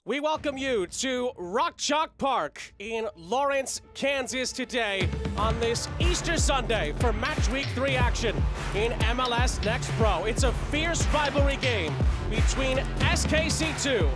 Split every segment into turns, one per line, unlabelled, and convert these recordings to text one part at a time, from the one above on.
We welcome you to Rock Chalk Park in Lawrence, Kansas today on this Easter Sunday for Match Week 3 action in MLS Next Pro. It's a fierce rivalry game between SKC2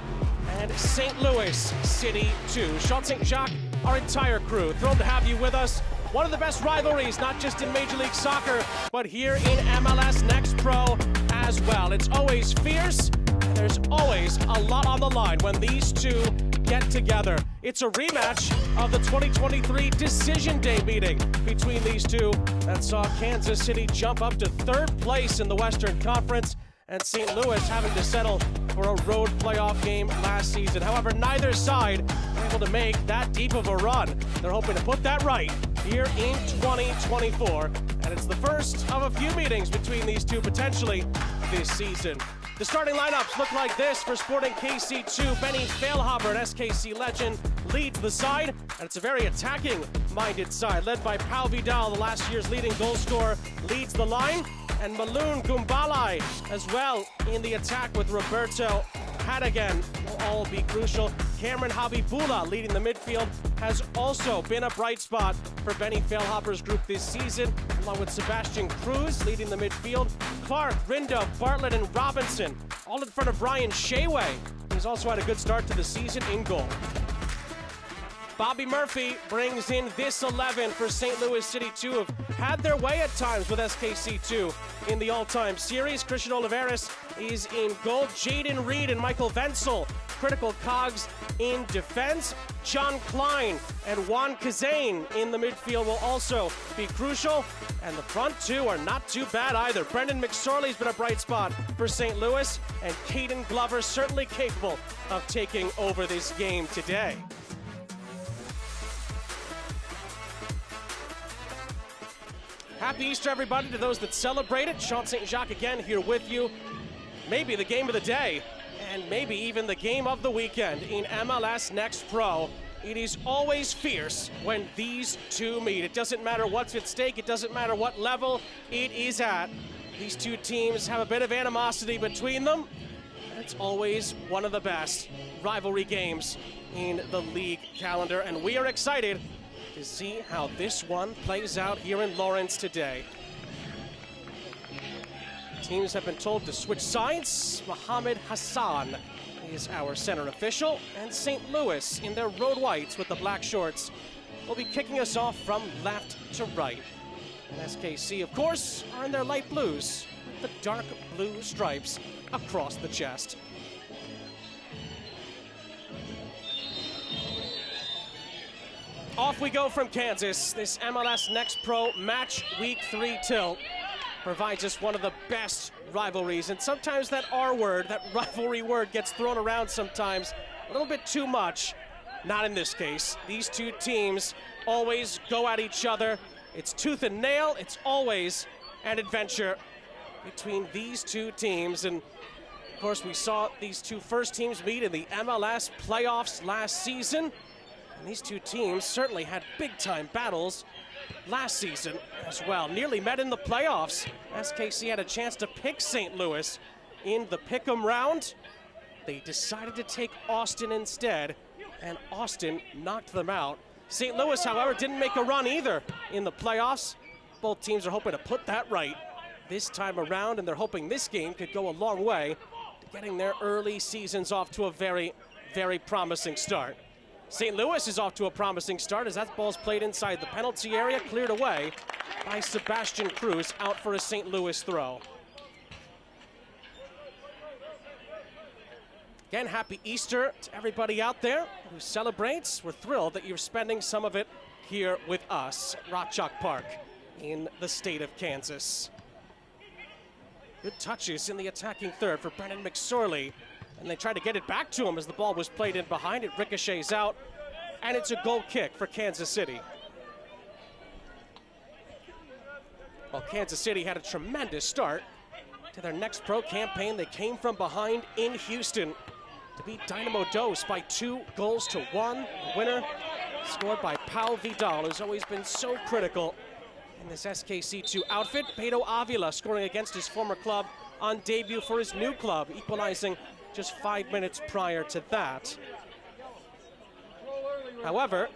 and St. Louis City 2. Sean St. Jacques, our entire crew, thrilled to have you with us. One of the best rivalries, not just in Major League Soccer, but here in MLS Next Pro as well. It's always fierce. There's always a lot on the line when these two get together. It's a rematch of the 2023 Decision Day meeting between these two that saw Kansas City jump up to third place in the Western Conference and St. Louis having to settle for a road playoff game last season. However, neither side were able to make that deep of a run. They're hoping to put that right here in 2024, and it's the first of a few meetings between these two potentially this season. The starting lineups look like this for Sporting KC2. Benny Feilhaber, an SKC legend, leads the side, and it's a very attacking-minded side, led by Pau Vidal, the last year's leading goal scorer, leads the line, and Maloon Gumbalai as well in the attack with Roberto Hadigan will all be crucial. Cameron Habibullah leading the midfield has also been a bright spot for Benny Feilhaber's group this season, along with Sebastian Cruz leading the midfield. Clark, Rindo, Bartlett, and Robinson all in front of Ryan Shaway. He's also had a good start to the season in goal. Bobby Murphy brings in this 11 for St. Louis City 2, have had their way at times with SKC2 in the all-time series. Christian Oliveras is in goal. Jaden Reed and Michael Wenzel, critical cogs in defense. John Klein and Juan Kazane in the midfield will also be crucial. And the front two are not too bad either. Brendan McSorley's been a bright spot for St. Louis, and Caden Glover certainly capable of taking over this game today. Happy Easter, everybody, to those that celebrate it. Sean St. Jacques again here with you. Maybe the game of the day, and maybe even the game of the weekend in MLS Next Pro. It is always fierce when these two meet. It doesn't matter what's at stake. It doesn't matter what level it is at. These two teams have a bit of animosity between them. It's always one of the best rivalry games in the league calendar, and we are excited to see how this one plays out here in Lawrence today. Teams have been told to switch sides. Mohamed Hassan is our center official, and St. Louis in their road whites with the black shorts will be kicking us off from left to right. And SKC, of course, are in their light blues with the dark blue stripes across the chest. Off we go from Kansas. This MLS Next Pro Match Week 3 tilt provides us one of the best rivalries. And sometimes that R word, that rivalry word, gets thrown around sometimes a little bit too much. Not in this case. These two teams always go at each other. It's tooth and nail. It's always an adventure between these two teams. And of course, we saw these two first teams meet in the MLS playoffs last season. And these two teams certainly had big-time battles last season as well. Nearly met in the playoffs. SKC had a chance to pick St. Louis in the pick'em round. They decided to take Austin instead, and Austin knocked them out. St. Louis, however, didn't make a run either in the playoffs. Both teams are hoping to put that right this time around, and they're hoping this game could go a long way to getting their early seasons off to a very, very promising start. St. Louis is off to a promising start as that ball's played inside the penalty area, cleared away by Sebastian Cruz, out for a St. Louis throw. Again, happy Easter to everybody out there who celebrates. We're thrilled that you're spending some of it here with us at Rock Chalk Park in the state of Kansas. Good touches in the attacking third for Brendan McSorley. And they tried to get it back to him as the ball was played in behind. It ricochets out, and it's a goal kick for Kansas City. Well, Kansas City had a tremendous start to their Next Pro campaign. They came from behind in Houston to beat Dynamo Dos by 2-1. The winner scored by Pau Vidal, who's always been so critical in this SKC2 outfit. Beto Avila scoring against his former club on debut for his new club, equalizing just 5 minutes prior to that. However,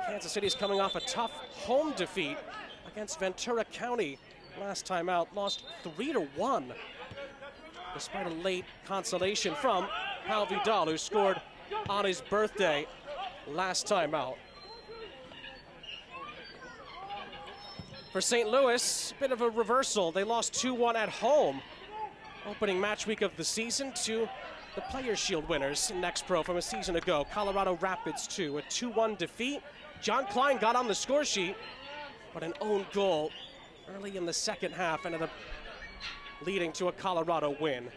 Kansas City is coming off a tough home defeat against Ventura County last time out, lost 3-1, despite a late consolation from Pau Vidal, who scored on his birthday last time out. For St. Louis, a bit of a reversal. They lost 2-1 at home, opening match week of the season, to the Players' Shield winners in Next Pro from a season ago, Colorado Rapids 2, a 2-1 defeat. John Klein got on the score sheet, but an own goal early in the second half ended up leading to a Colorado win.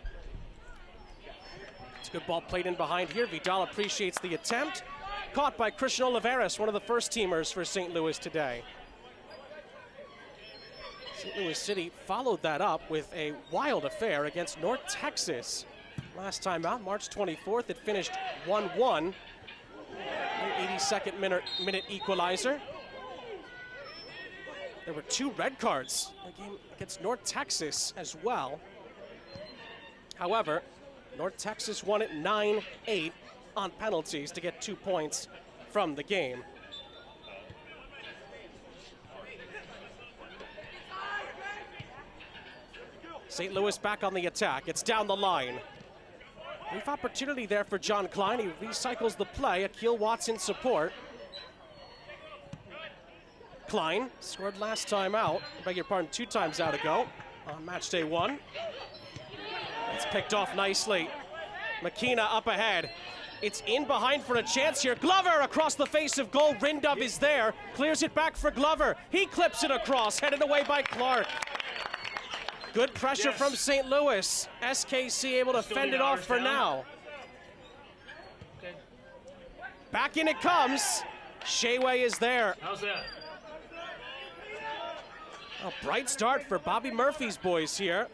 It's a good ball played in behind here. Vidal appreciates the attempt. Caught by Christian Oliveras, one of the first teamers for St. Louis today. St. Louis City followed that up with a wild affair against North Texas. Last time out, March 24th, it finished 1-1. 82nd minute equalizer. There were 2 red cards in the game against North Texas as well. However, North Texas won it 9-8 on penalties to get 2 points from the game. St. Louis back on the attack. It's down the line. Brief opportunity there for John Klein. He recycles the play. Akil Watts in support. Klein scored last time out, I beg your pardon, 2 times out ago on match day 1. It's picked off nicely. McKenna up ahead. It's in behind for a chance here. Glover across the face of goal. Rindov is there. Clears it back for Glover. He clips it across, headed away by Clark. Good pressure from St. Louis. SKC able to fend it off for now.
Okay.
Back in it comes. Shayway is there.
How's that?
A bright start for Bobby Murphy's boys here.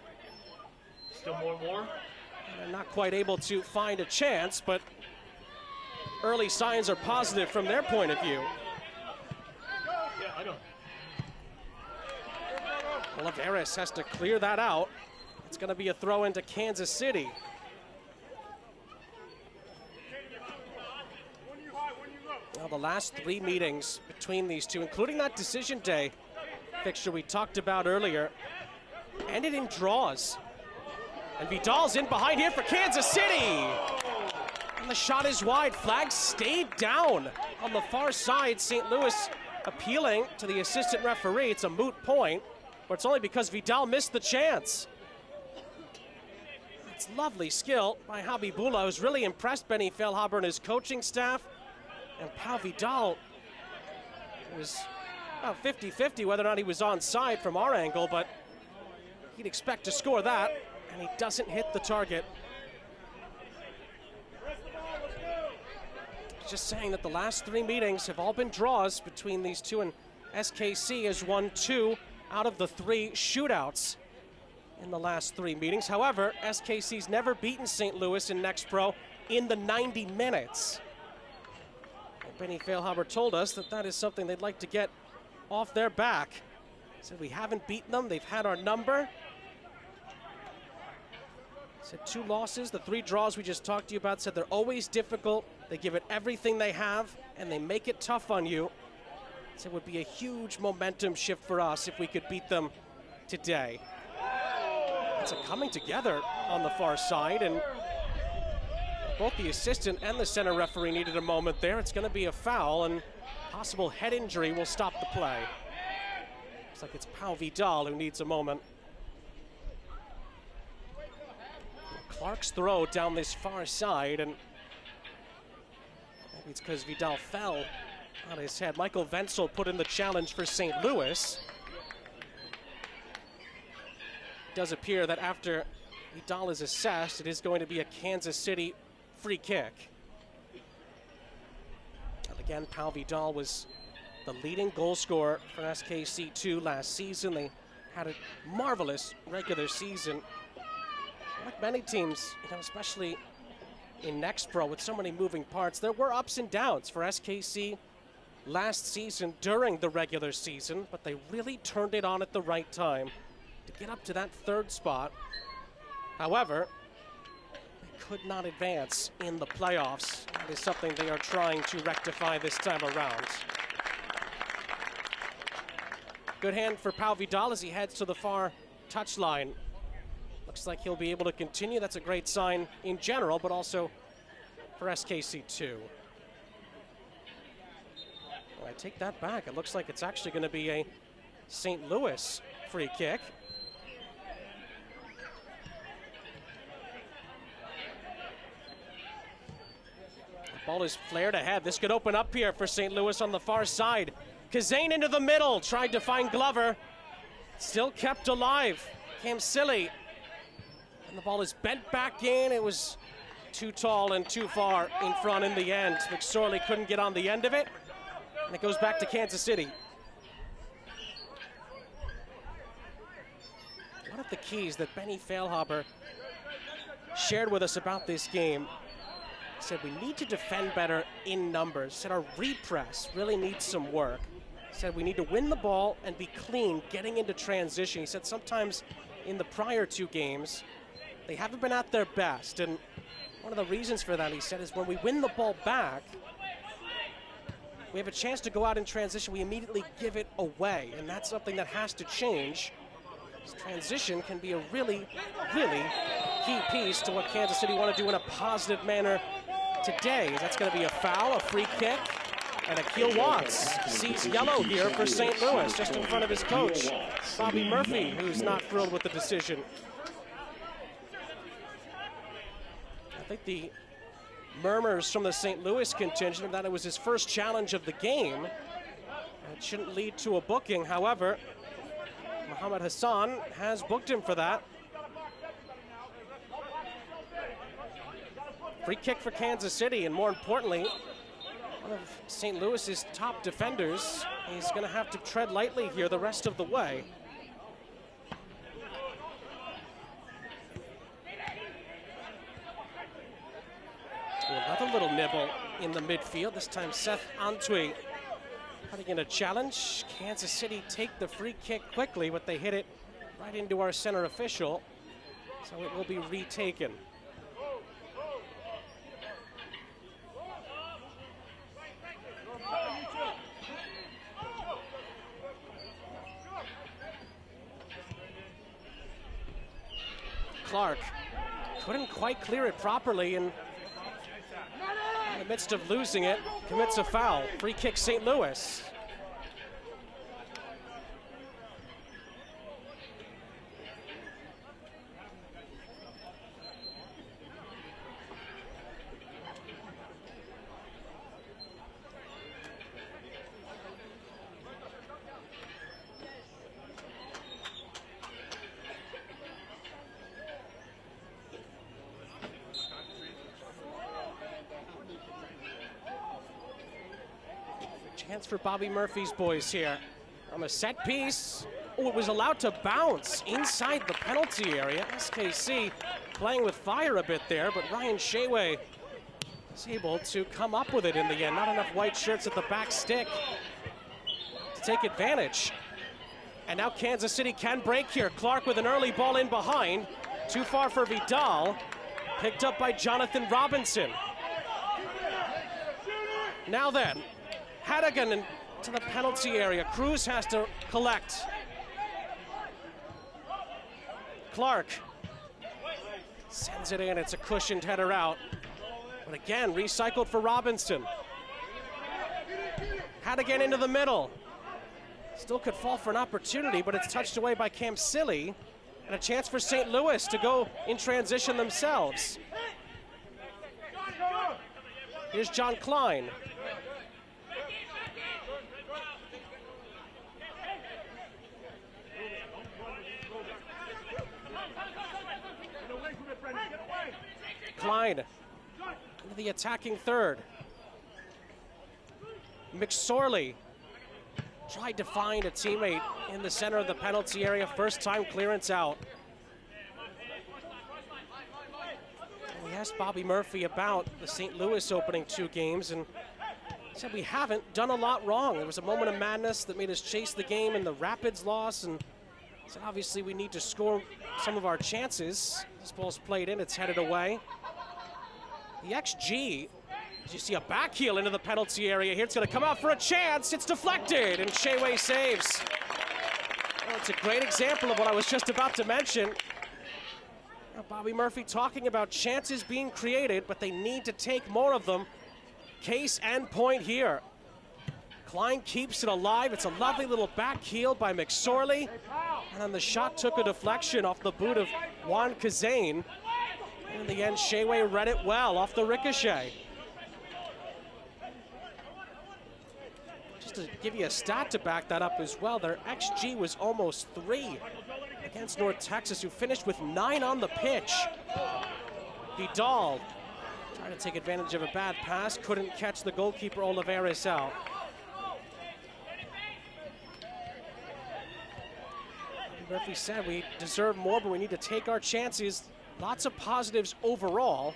Still more?
They're not quite able to find a chance, but early signs are positive from their point of view.
Yeah, I know.
Oliveras has to clear that out. It's going to be a throw into Kansas City. Now the last 3 meetings between these two, including that decision day fixture we talked about earlier, ended in draws. And Vidal's in behind here for Kansas City. And the shot is wide. Flag stayed down on the far side. St. Louis appealing to the assistant referee. It's a moot point, but it's only because Vidal missed the chance. It's lovely skill by Habibullah, who's really impressed Benny Feilhaber and his coaching staff. And Pau Vidal was about 50-50 whether or not he was onside from our angle, but he'd expect to score that, and he doesn't hit the target. Just saying that the last 3 meetings have all been draws between these two, and SKC has won 2 out of the 3 shootouts in the last 3 meetings. However, SKC's never beaten St. Louis in Next Pro in the 90 minutes. And Benny Feilhaber told us that that is something they'd like to get off their back. He said, we haven't beaten them, they've had our number. He said 2 losses, the 3 draws we just talked to you about, said they're always difficult, they give it everything they have, and they make it tough on you. He said it would be a huge momentum shift for us if we could beat them today. It's a coming together on the far side, and both the assistant and the center referee needed a moment there. It's going to be a foul, and possible head injury will stop the play. Looks like it's Pau Vidal who needs a moment. Clark's throw down this far side, and maybe it's because Vidal fell on his head. Michael Wenzel put in the challenge for St. Louis. It does appear that after Vidal is assessed, it is going to be a Kansas City free kick. And again, Pau Vidal was the leading goal scorer for SKC2 last season. They had a marvelous regular season. Like many teams, especially in Next Pro with so many moving parts, there were ups and downs for SKC last season during the regular season, but they really turned it on at the right time to get up to that 3rd spot. However, they could not advance in the playoffs. That is something they are trying to rectify this time around. Good hand for Pau Vidal as he heads to the far touchline. Looks like he'll be able to continue. That's a great sign in general, but also for SKC2. Well, I take that back. It looks like it's actually going to be a St. Louis free kick. The ball is flared ahead. This could open up here for St. Louis on the far side. Kazane into the middle, tried to find Glover. Still kept alive. Camsilli. And the ball is bent back in. It was too tall and too far in front in the end. McSorley couldn't get on the end of it. And it goes back to Kansas City. One of the keys that Benny Feilhaber shared with us about this game, he said we need to defend better in numbers. He said our repress really needs some work. He said we need to win the ball and be clean getting into transition. He said sometimes in the prior two games, they haven't been at their best. And one of the reasons for that, he said, is when we win the ball back, we have a chance to go out in transition, we immediately give it away. And that's something that has to change. This transition can be a really, really key piece to what Kansas City want to do in a positive manner today. That's going to be a foul, a free kick, and Akil Watts sees yellow here for St. Louis, just in front of his coach, Bobby Murphy, who's not thrilled with the decision. I think the murmurs from the St. Louis contingent that it was his first challenge of the game. It shouldn't lead to a booking. However, Mohamed Hassan has booked him for that. Free kick for Kansas City, and more importantly, one of St. Louis's top defenders is going to have to tread lightly here the rest of the way. Another little nibble in the midfield. This time Seth Antwi putting in a challenge. Kansas City take the free kick quickly, but they hit it right into our center official, so it will be retaken. Clark couldn't quite clear it properly, and in the midst of losing it, commits a foul. Free kick St. Louis. Chance for Bobby Murphy's boys here. On a set piece. Oh, it was allowed to bounce inside the penalty area. SKC playing with fire a bit there, but Ryan Shaway is able to come up with it in the end. Not enough white shirts at the back stick to take advantage. And now Kansas City can break here. Clark with an early ball in behind. Too far for Vidal. Picked up by Jonathan Robinson. Now then, Hadigan to the penalty area. Cruz has to collect. Clark sends it in. It's a cushioned header out. But again, recycled for Robinson. Hadigan into the middle. Still could fall for an opportunity, but it's touched away by Camsilli. And a chance for St. Louis to go in transition themselves. Here's John Klein. Klein into the attacking third. McSorley tried to find a teammate in the center of the penalty area. First time clearance out. And we asked Bobby Murphy about the St. Louis opening two games, and he said we haven't done a lot wrong. There was a moment of madness that made us chase the game in the Rapids loss, and so obviously we need to score some of our chances. This ball's played in, it's headed away. The XG, as you see a back heel into the penalty area here. It's going to come out for a chance. It's deflected, and Shea saves. Well, it's a great example of what I was just about to mention. Now, Bobby Murphy talking about chances being created, but they need to take more of them. Case and point here. Klein keeps it alive. It's a lovely little back heel by McSorley. And then the shot took a deflection off the boot of Juan Kazane. In the end, Shea read it well off the ricochet. Just to give you a stat to back that up as well, their XG was almost 3 against North Texas, who finished with 9 on the pitch. Vidal trying to take advantage of a bad pass, couldn't catch the goalkeeper Olivares out. Murphy said we deserve more, but we need to take our chances. Lots of positives overall,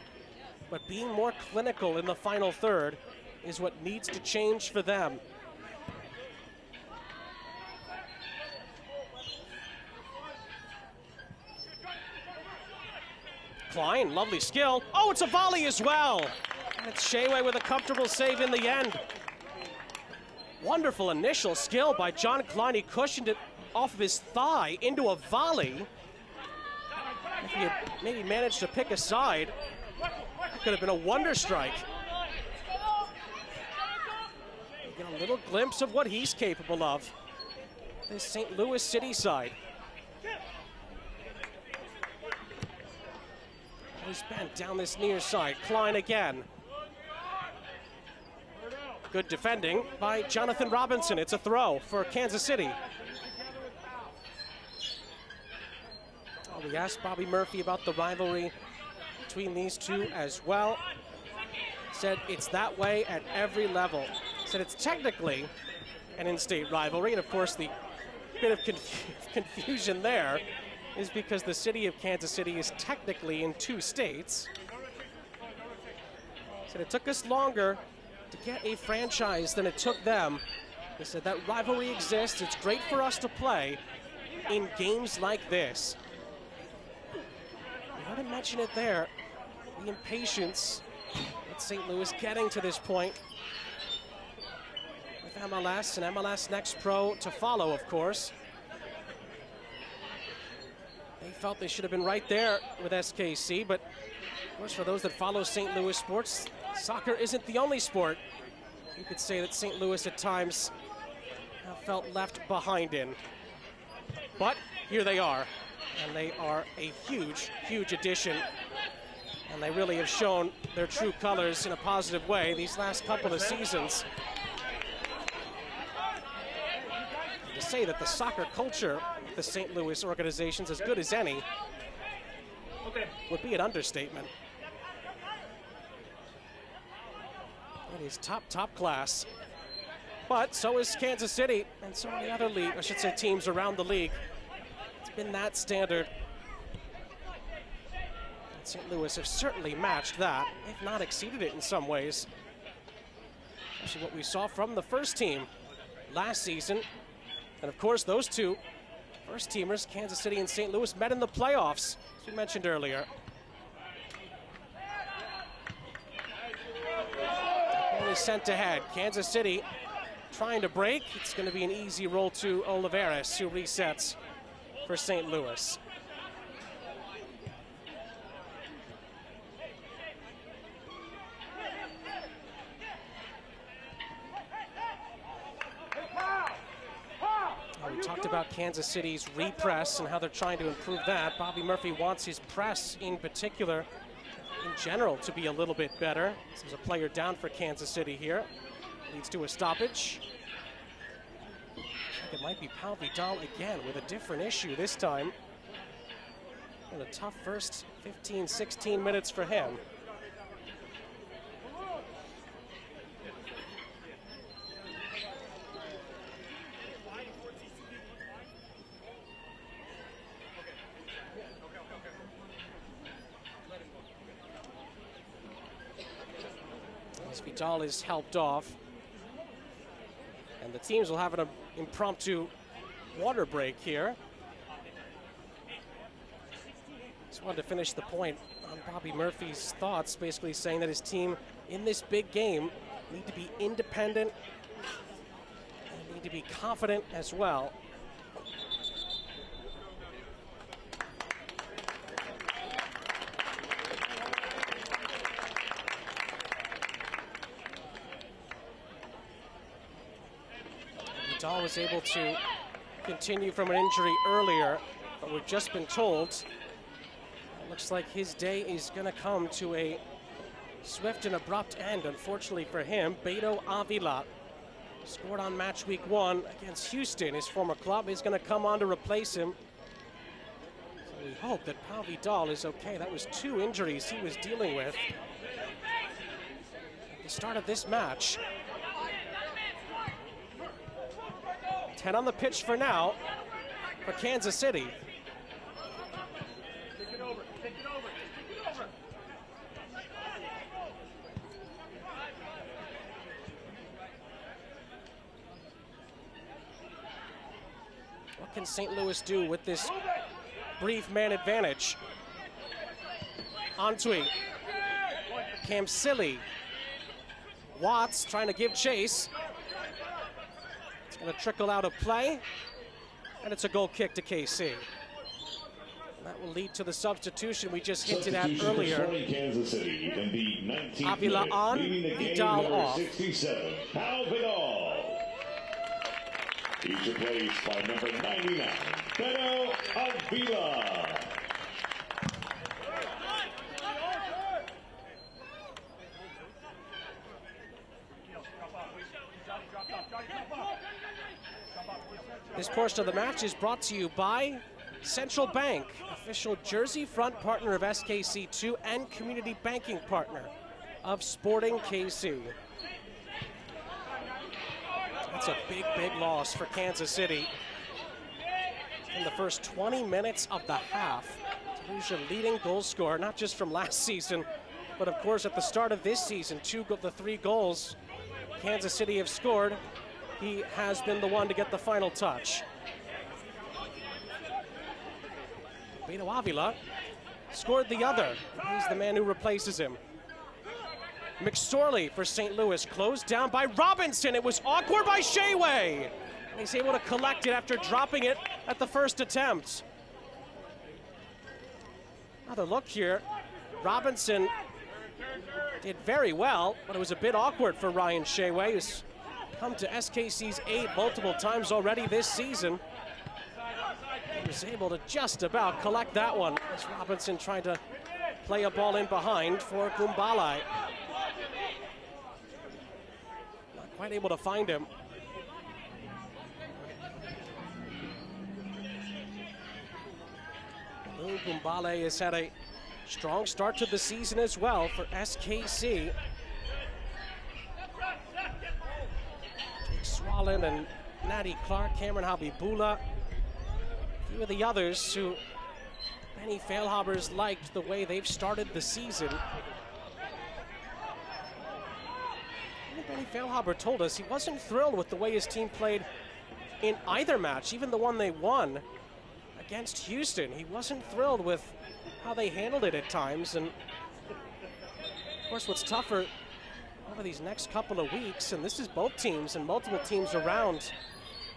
but being more clinical in the final third is what needs to change for them. Klein, lovely skill. Oh, it's a volley as well. And it's Shea with a comfortable save in the end. Wonderful initial skill by John Klein. He cushioned it off of his thigh into a volley. If he had maybe managed to pick a side, it could have been a wonder strike. You get a little glimpse of what he's capable of. This St. Louis City side. He's bent down this near side. Klein again. Good defending by Jonathan Robinson. It's a throw for Kansas City. We asked Bobby Murphy about the rivalry between these two as well. Said it's that way at every level. Said it's technically an in-state rivalry, and of course the bit of confusion there is because the city of Kansas City is technically in 2 states. Said it took us longer to get a franchise than it took them. They said that rivalry exists. It's great for us to play in games like this. I didn't mention it there. The impatience at St. Louis getting to this point with MLS and MLS Next Pro to follow, of course. They felt they should have been right there with SKC, but of course for those that follow St. Louis sports, soccer isn't the only sport you could say that St. Louis at times have felt left behind in. But here they are. And they are a huge, huge addition. And they really have shown their true colors in a positive way these last couple of seasons. To say that the soccer culture of the St. Louis organization is as good as any would be an understatement. It is top, top class. But so is Kansas City and so many other teams around the league. Been that standard. St. Louis have certainly matched that, if not exceeded it in some ways. Especially what we saw from the first team last season. And of course, those two first teamers, Kansas City and St. Louis, met in the playoffs, as we mentioned earlier. Only sent ahead. Kansas City trying to break. It's going to be an easy roll to Olivares, who resets for St. Louis. We talked about Kansas City's repress and how they're trying to improve that. Bobby Murphy wants his press in particular, in general, to be a little bit better. There's a player down for Kansas City here. Leads to a stoppage. It might be Pau Vidal again with a different issue this time. And a tough first 15, 16 minutes for him. As Vidal is helped off. And the teams will have an impromptu water break here. Just wanted to finish the point on Bobby Murphy's thoughts, basically saying that his team in this big game need to be independent and need to be confident as well. Vidal was able to continue from an injury earlier, but we've just been told it looks like his day is going to come to a swift and abrupt end, unfortunately for him. Beto Avila scored on match week 1 against Houston. His former club is going to come on to replace him. So we hope that Pau Vidal is okay. That was 2 injuries he was dealing with at the start of this match. 10 on the pitch for now for Kansas City. What can St. Louis do with this brief man advantage? Antwi, Camsilli, Watts trying to give chase. It's going to trickle out of play, and it's a goal kick to KC. And that will lead to the substitution we just hinted at earlier.
Kansas City in the 19th
Avila on, Vidal off.
67, Pau Vidal. He's replaced by number 99, Beto Avila. This portion of the match is brought to you by Central Bank, official jersey front partner of SKC2 and community banking partner of Sporting KC. That's a big, big loss for Kansas City in the first 20 minutes of the half. To lose your leading goal scorer, not just from last season, but of course at the start of this season, 2 of the 3 goals Kansas City have scored, he has been the one to get the final touch. Beto Avila scored the other. He's the man who replaces him. McSorley for St. Louis, closed down by Robinson. It was awkward by Sheway. And he's able to collect it after dropping it at the first attempt. Another look here. Robinson did very well, but it was a bit awkward for Ryan Sheway, who's come to SKC's aid multiple times already this season. He was able to just about collect that one as Robinson trying to play a ball in behind for Gumbalai. Not quite able to find him. Gumbalai has had a strong start to the season as well for SKC. Swallen and Natty Clark, Cameron Habibula, a few of the others who Benny Feilhaber's liked the way they've started the season. Even Benny Feilhaber told us he wasn't thrilled with the way his team played in either match, even the one they won against Houston. He wasn't thrilled with how they handled it at times, and of course what's tougher over these next couple of weeks, and this is both teams and multiple teams around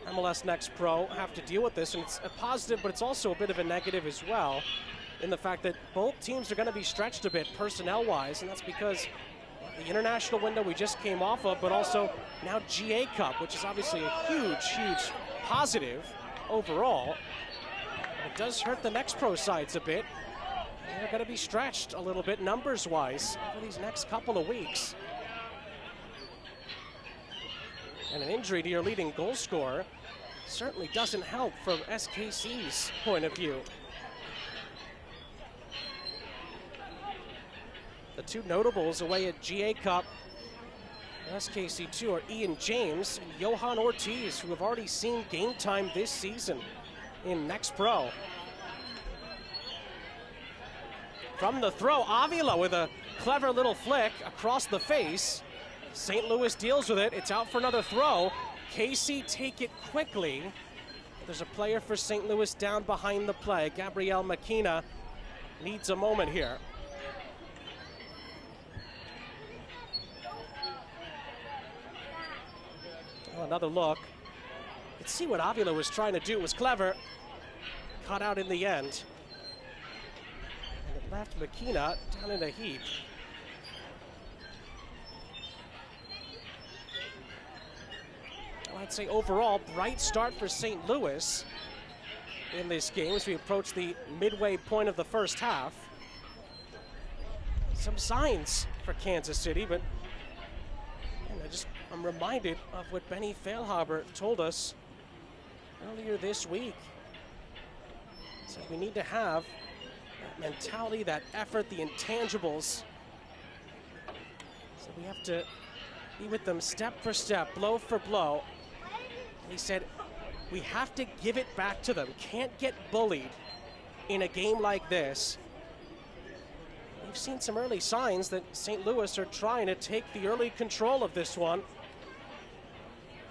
MLS Next Pro have to deal with this, and it's a positive, but it's also a bit of a negative as well in the fact that both teams are going to be stretched a bit personnel-wise, and that's because the international window we just came off of, but also now GA Cup, which is obviously a huge, huge positive overall. It does hurt the Next Pro sides a bit. They're going to be stretched a little bit numbers-wise over these next couple of weeks. And an injury to your leading goal scorer certainly doesn't help from SKC's point of view. The 2 notables away at GA Cup for SKC2 are Ian James and Johan Ortiz, who have already seen game time this season in Next Pro. From the throw, Avila with a clever little flick across the face. St. Louis deals with it. It's out for another throw. KC take it quickly. There's a player for St. Louis down behind the play. Gabriel Makina needs a moment here. Another look. Let's see what Avila was trying to do. It was clever. Caught out in the end. And it left Makina down in a heap. Well, I'd say overall, bright start for St. Louis in this game as we approach the midway point of the first half. Some signs for Kansas City, but I'm reminded of what Benny Feilhaber told us earlier this week. So we need to have that mentality, that effort, the intangibles. So we have to be with them step for step, blow for blow. And he said, we have to give it back to them. Can't get bullied in a game like this. We've seen some early signs that St. Louis are trying to take the early control of this one.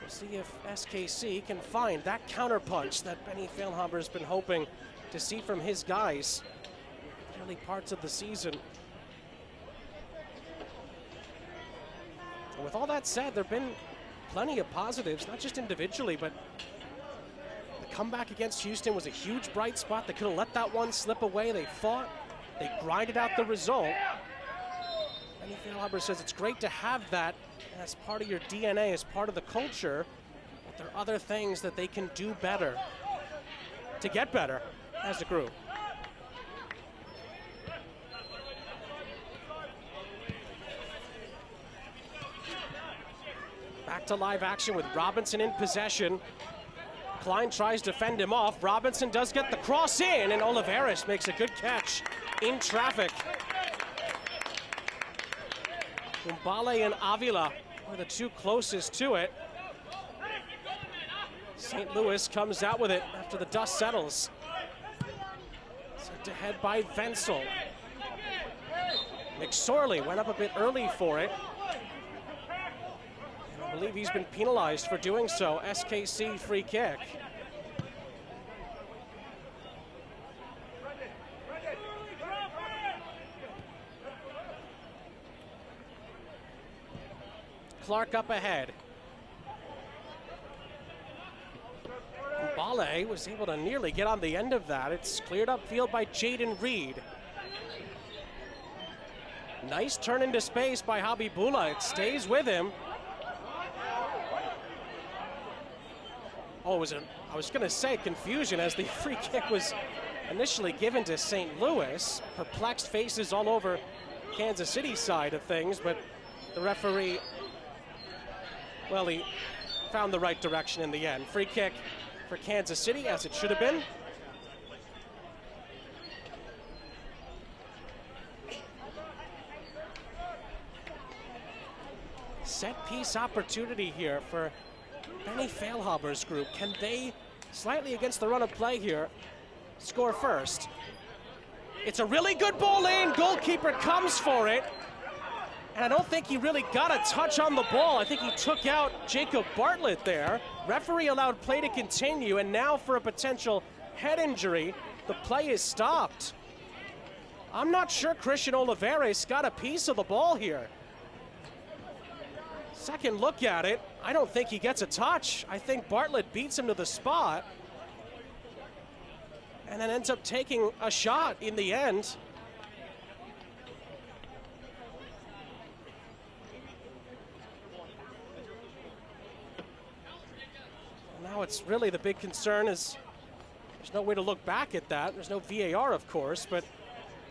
We'll see if SKC can find that counterpunch that Benny Feilhaber has been hoping to see from his guys early parts of the season. And with all that said, there have been plenty of positives, not just individually, but the comeback against Houston was a huge bright spot. They could have let that one slip away. They fought. They grinded out the result. Benny Feilhaber says it's great to have that as part of your DNA, as part of the culture, but there are other things that they can do better to get better as a group. Back to live action with Robinson in possession. Klein tries to fend him off. Robinson does get the cross in, and Oliveris makes a good catch in traffic. Umbale and Avila are the two closest to it. St. Louis comes out with it after the dust settles. Sent ahead by Wenzel. McSorley went up a bit early for it. And I believe he's been penalized for doing so. SKC free kick. Clark up ahead. Umbale was able to nearly get on the end of that. It's cleared upfield by Jaden Reed. Nice turn into space by Habibullah. It stays with him. Oh, I was going to say confusion as the free kick was initially given to St. Louis. Perplexed faces all over Kansas City side of things, but the referee, well, he found the right direction in the end. Free kick for Kansas City, as it should have been. Set piece opportunity here for Benny Feilhaber's group. Can they, slightly against the run of play here, score first? It's a really good ball in. Goalkeeper comes for it. And I don't think he really got a touch on the ball. I think he took out Jacob Bartlett there. Referee allowed play to continue, and now for a potential head injury, the play is stopped. I'm not sure Christian Oliveris got a piece of the ball here. Second look at it, I don't think he gets a touch. I think Bartlett beats him to the spot and then ends up taking a shot in the end. Now it's really the big concern is there's no way to look back at that. There's no VAR, of course, but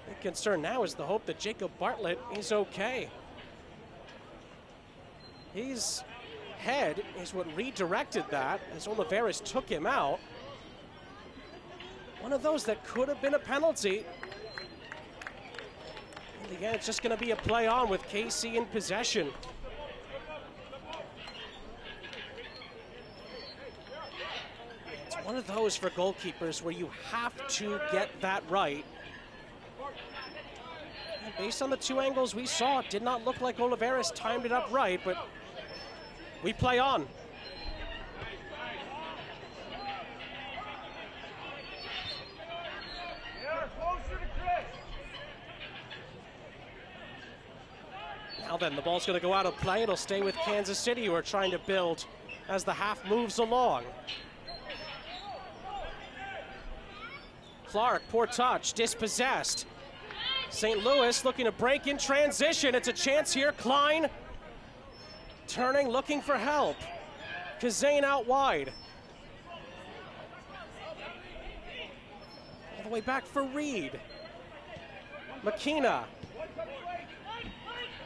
the concern now is the hope that Jacob Bartlett is okay. His head is what redirected that as Oliveris took him out. One of those that could have been a penalty. And again, it's just going to be a play on with KC in possession. One of those for goalkeepers where you have to get that right. And based on the two angles we saw, it did not look like Oliveris timed it up right, but we play on. Now then, the ball's going to go out of play. It'll stay with Kansas City, who are trying to build as the half moves along. Clark, poor touch, dispossessed. St. Louis looking to break in transition. It's a chance here. Klein turning, looking for help. Kazane out wide. All the way back for Reed. McKenna.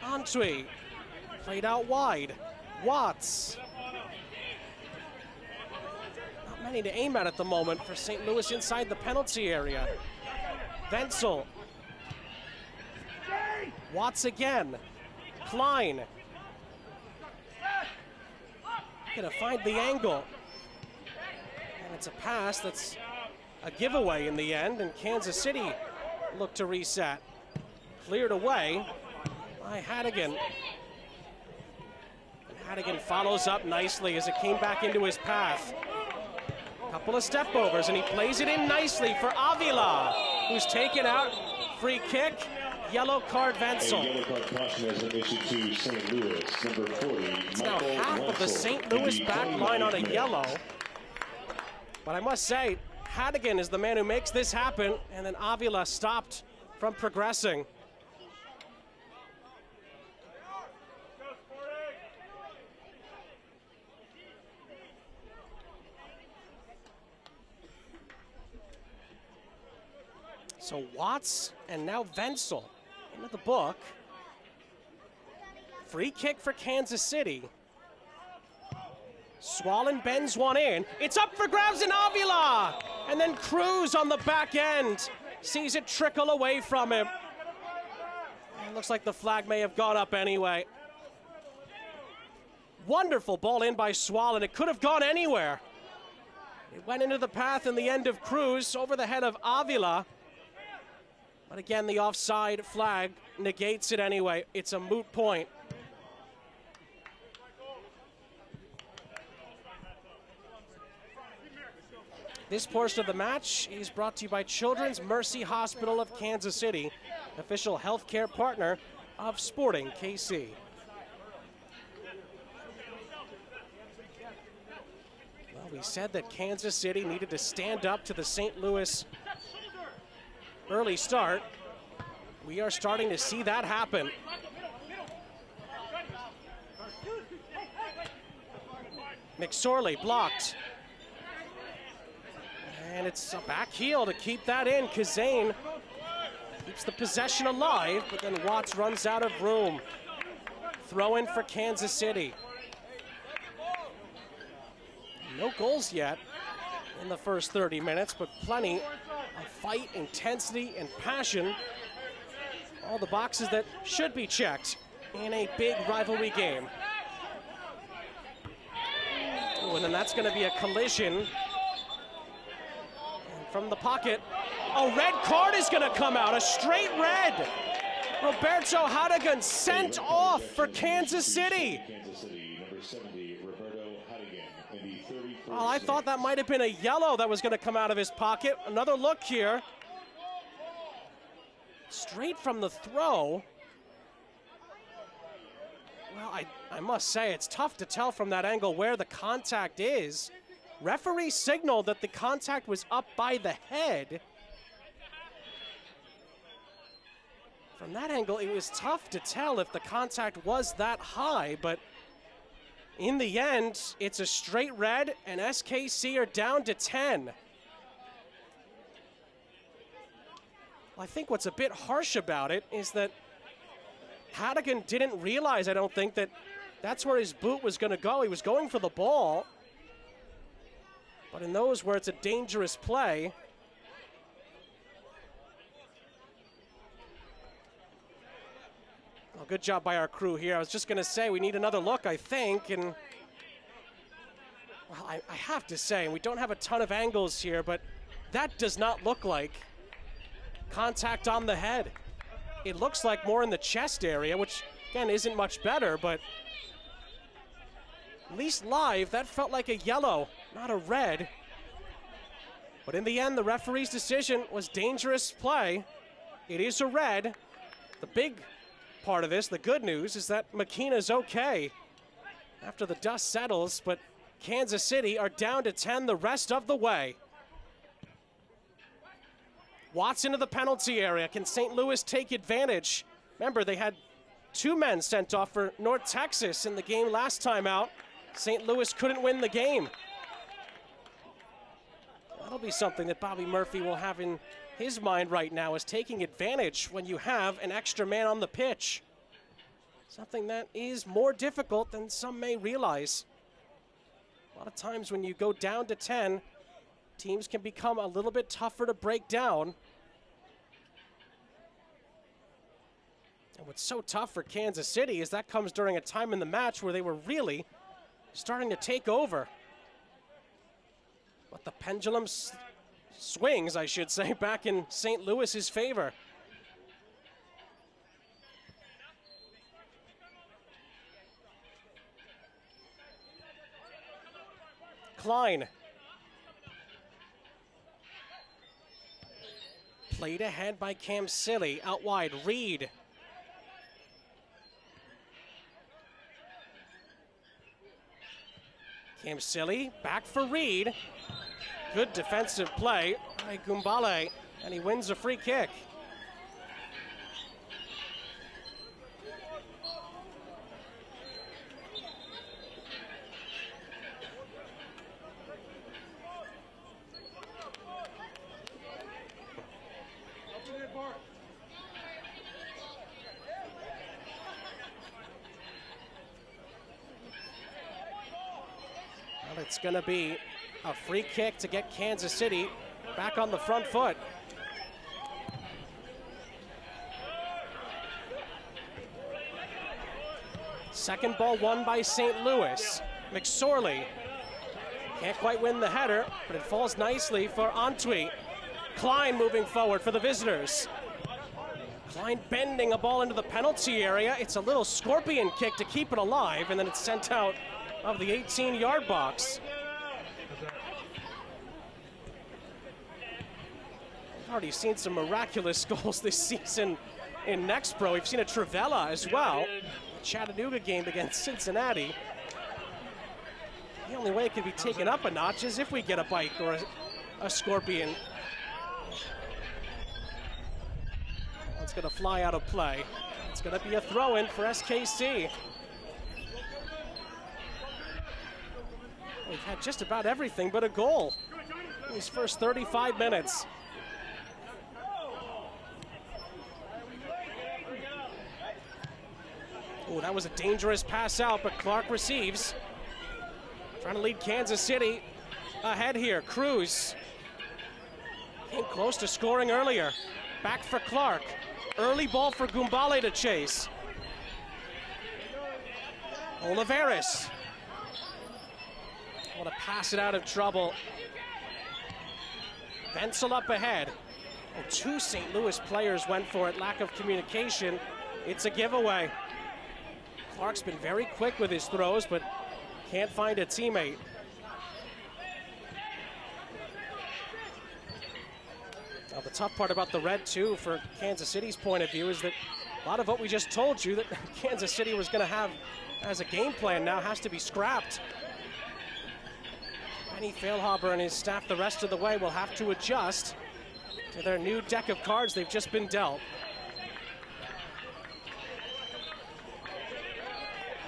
Antwi. Played out wide. Watts. Not many to aim at the moment for St. Louis inside the penalty area. Wenzel. Watts again. Klein. Gonna find the angle. And it's a pass that's a giveaway in the end, and Kansas City look to reset. Cleared away by Hadigan. And Hadigan follows up nicely as it came back into his path. Couple of step overs, and he plays it in nicely for Avila, who's taken out. Free kick, yellow card Wenzel.
A yellow card caution has been issued to St. Louis, number 40.
It's now half of the St. Louis back line on a yellow. But I must say, Hadigan is the man who makes this happen, and then Avila stopped from progressing. So Watts and now Wenzel into the book. Free kick for Kansas City. Swallen bends one in. It's up for grabs in Avila! And then Cruz on the back end sees it trickle away from him. It looks like the flag may have gone up anyway. Wonderful ball in by Swallen. It could have gone anywhere. It went into the path in the end of Cruz over the head of Avila. But again, the offside flag negates it anyway. It's a moot point. This portion of the match is brought to you by Children's Mercy Hospital of Kansas City, official healthcare partner of Sporting KC. Well, we said that Kansas City needed to stand up to the St. Louis early start. We are starting to see that happen. McSorley blocked. And it's a back heel to keep that in. Kazane keeps the possession alive, but then Watts runs out of room. Throw in for Kansas City. No goals yet in the first 30 minutes, but plenty of fight, intensity, and passion. All the boxes that should be checked in a big rivalry game. Ooh, and then that's going to be a collision. And from the pocket, a red card is going to come out, a straight red. Roberto Hadigan sent off for Kansas City. Well, I thought that might have been a yellow that was going to come out of his pocket. Another look here. Straight from the throw. Well, I must say, it's tough to tell from that angle where the contact is. Referee signaled that the contact was up by the head. From that angle, it was tough to tell if the contact was that high, but in the end, it's a straight red, and SKC are down to 10. I think what's a bit harsh about it is that Hadigan didn't realize, I don't think, that that's where his boot was going to go. He was going for the ball. But in those where it's a dangerous play, well, good job by our crew here. I was just going to say we need another look, I think. And well, I have to say, and we don't have a ton of angles here, but that does not look like contact on the head. It looks like more in the chest area, which again isn't much better, but at least live, that felt like a yellow, not a red. But in the end, the referee's decision was dangerous play. It is a red. The big part of this, the good news, is that McKenna's okay after the dust settles, but Kansas City are down to 10 the rest of the way. Watts into the penalty area. Can St. Louis take advantage? Remember, they had 2 men sent off for North Texas in the game last time out. St. Louis couldn't win the game. That'll be something that Bobby Murphy will have in his mind right now, is taking advantage when you have an extra man on the pitch. Something that is more difficult than some may realize. A lot of times when you go down to 10, teams can become a little bit tougher to break down. And what's so tough for Kansas City is that comes during a time in the match where they were really starting to take over. But the pendulum swings, I should say, back in St. Louis's favor. Klein. Played ahead by Cam Silly. Out wide, Reed. Cam Silly, back for Reed. Good defensive play by Gumbale, and he wins a free kick. Well, it's going to be a free kick to get Kansas City back on the front foot. Second ball won by St. Louis. McSorley can't quite win the header, but it falls nicely for Antwi. Klein moving forward for the visitors. Klein bending a ball into the penalty area. It's a little scorpion kick to keep it alive, and then it's sent out of the 18-yard box. We've already seen some miraculous goals this season in Next Pro. We've seen a Trivella as well. The Chattanooga game against Cincinnati. The only way it could be taken up a notch is if we get a bike or a scorpion. It's going to fly out of play. It's going to be a throw-in for SKC. We've had just about everything but a goal in these first 35 minutes. Oh, that was a dangerous pass out, but Clark receives. Trying to lead Kansas City ahead here. Cruz came close to scoring earlier. Back for Clark. Early ball for Gumbale to chase. Oliveris. Want to pass it out of trouble. Venzel up ahead. Oh, 2 St. Louis players went for it. Lack of communication. It's a giveaway. Clark's been very quick with his throws, but can't find a teammate. Now, the tough part about the red, too, for Kansas City's point of view, is that a lot of what we just told you that Kansas City was going to have as a game plan now has to be scrapped. Benny Feilhaber and his staff the rest of the way will have to adjust to their new deck of cards they've just been dealt.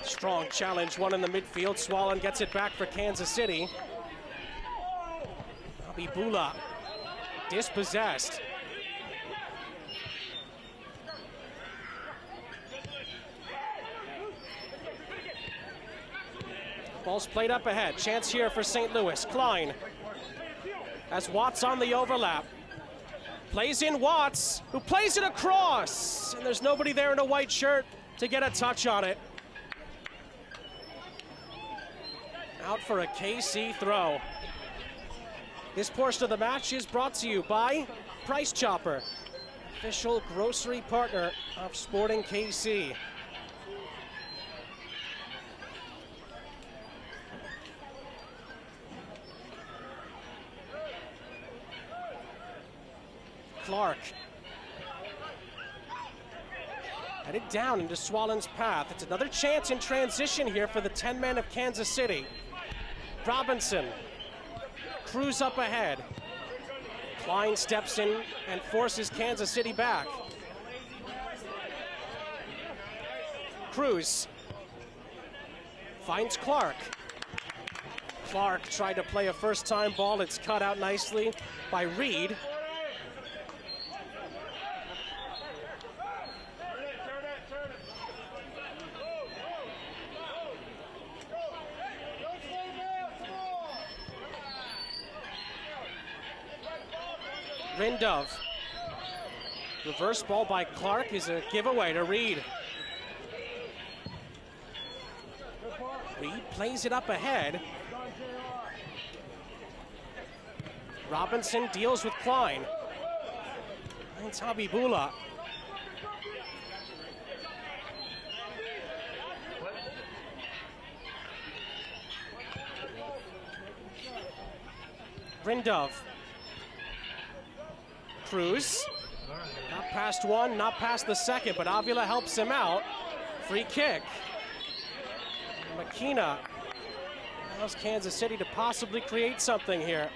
Strong challenge, one in the midfield. Swallen gets it back for Kansas City. Abibula dispossessed. Ball's played up ahead. Chance here for St. Louis. Klein has Watts on the overlap. Plays in Watts, who plays it across. And there's nobody there in a white shirt to get a touch on it. Out for a KC throw. This portion of the match is brought to you by Price Chopper, official grocery partner of Sporting KC. Clark. Headed down into Swallen's path. It's another chance in transition here for the 10 men of Kansas City. Robinson. Cruz up ahead. Klein steps in and forces Kansas City back. Cruz finds Clark. Clark tried to play a first-time ball. It's cut out nicely by Reed. Rindov. Reverse ball by Clark is a giveaway to Reed. Reed plays it up ahead. Robinson deals with Klein. It's Habibullah. Rindov. Cruz. Not past one, not past the second, but Avila helps him out. Free kick. McKenna allows Kansas City to possibly create something here.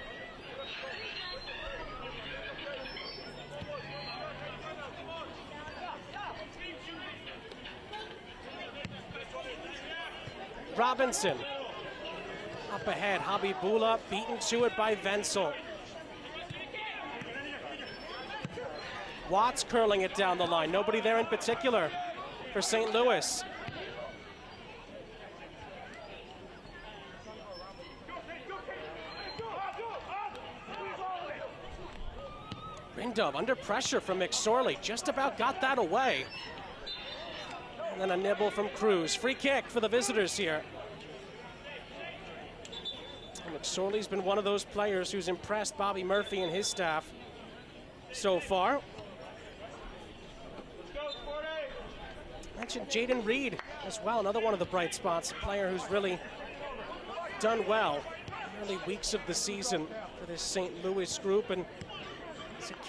Robinson. Up ahead, Habibullah beaten to it by Wenzel. Watts curling it down the line. Nobody there in particular for St. Louis. Rindov under pressure from McSorley. Just about got that away. And then a nibble from Cruz. Free kick for the visitors here. And McSorley's been one of those players who's impressed Bobby Murphy and his staff so far. Mentioned Jaden Reed as well, another one of the bright spots, a player who's really done well in early weeks of the season for this St. Louis group. And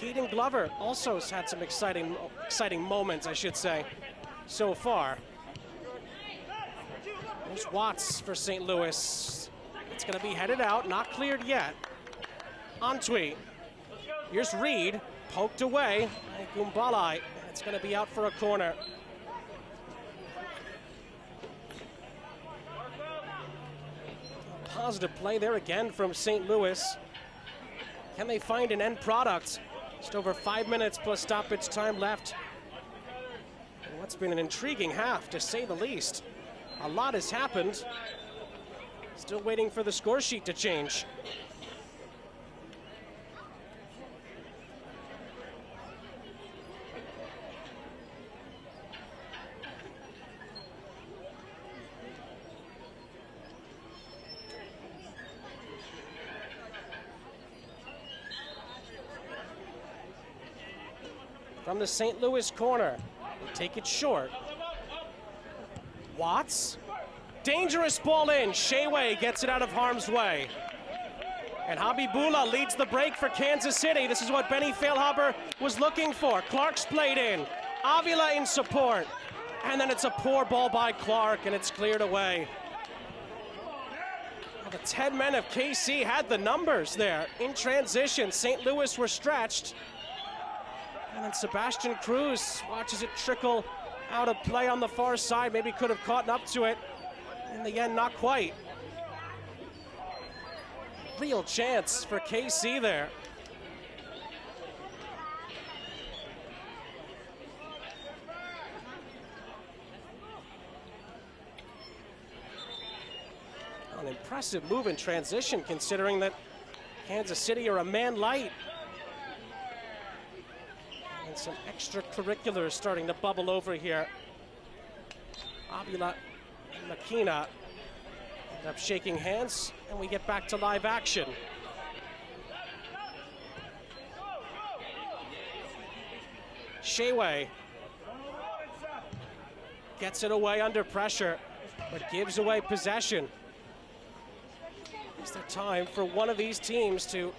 Keaton Glover also has had some exciting moments, I should say, so far. There's Watts for St. Louis. It's going to be headed out, not cleared yet. Antwi. Here's Reed, poked away by Gumbalai. It's going to be out for a corner. Positive play there again from St. Louis. Can they find an end product? Just over 5 minutes plus stoppage time left. And what's been an intriguing half, to say the least. A lot has happened. Still waiting for the score sheet to change. From the St. Louis corner, they take it short. Watts, dangerous ball in. Sheway gets it out of harm's way. And Habibullah leads the break for Kansas City. This is what Benny Feilhaber was looking for. Clark's played in, Avila in support. And then it's a poor ball by Clark, and it's cleared away. Well, the 10 men of KC had the numbers there. In transition, St. Louis were stretched. And then Sebastian Cruz watches it trickle out of play on the far side. Maybe could have caught up to it. In the end, not quite. Real chance for KC there. An impressive move in transition, considering that Kansas City are a man light. And some extracurriculars starting to bubble over here. Avila and McKenna end up shaking hands, and we get back to live action. Sheway gets it away under pressure, but gives away possession. Is there time for one of these teams to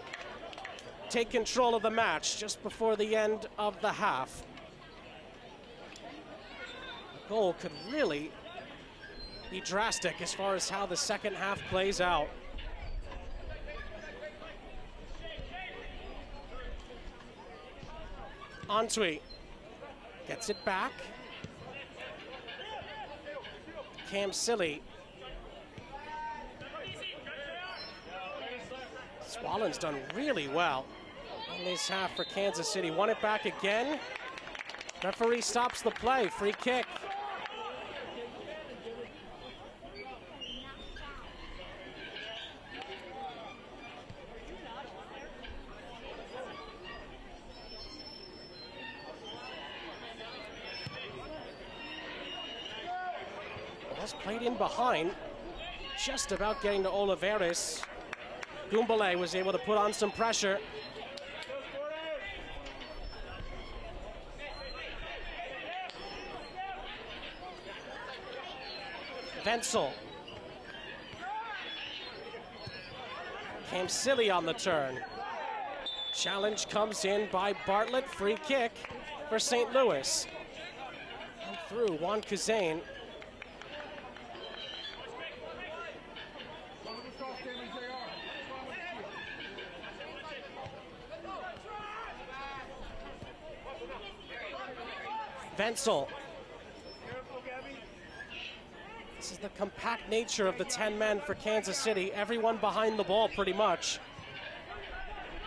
take control of the match just before the end of the half? The goal could really be drastic as far as how the second half plays out. Antwi gets it back. Cam Silly. Swallen's done really well in this half for Kansas City. Won it back again. Referee stops the play. Free kick. Ball's played in behind. Just about getting to Oliveris. Goombale was able to put on some pressure. Wenzel. Cam Silly on the turn. Challenge comes in by Bartlett. Free kick for St. Louis. And through Juan Kuzane. Wenzel. This is the compact nature of the 10 men for Kansas City. Everyone behind the ball pretty much.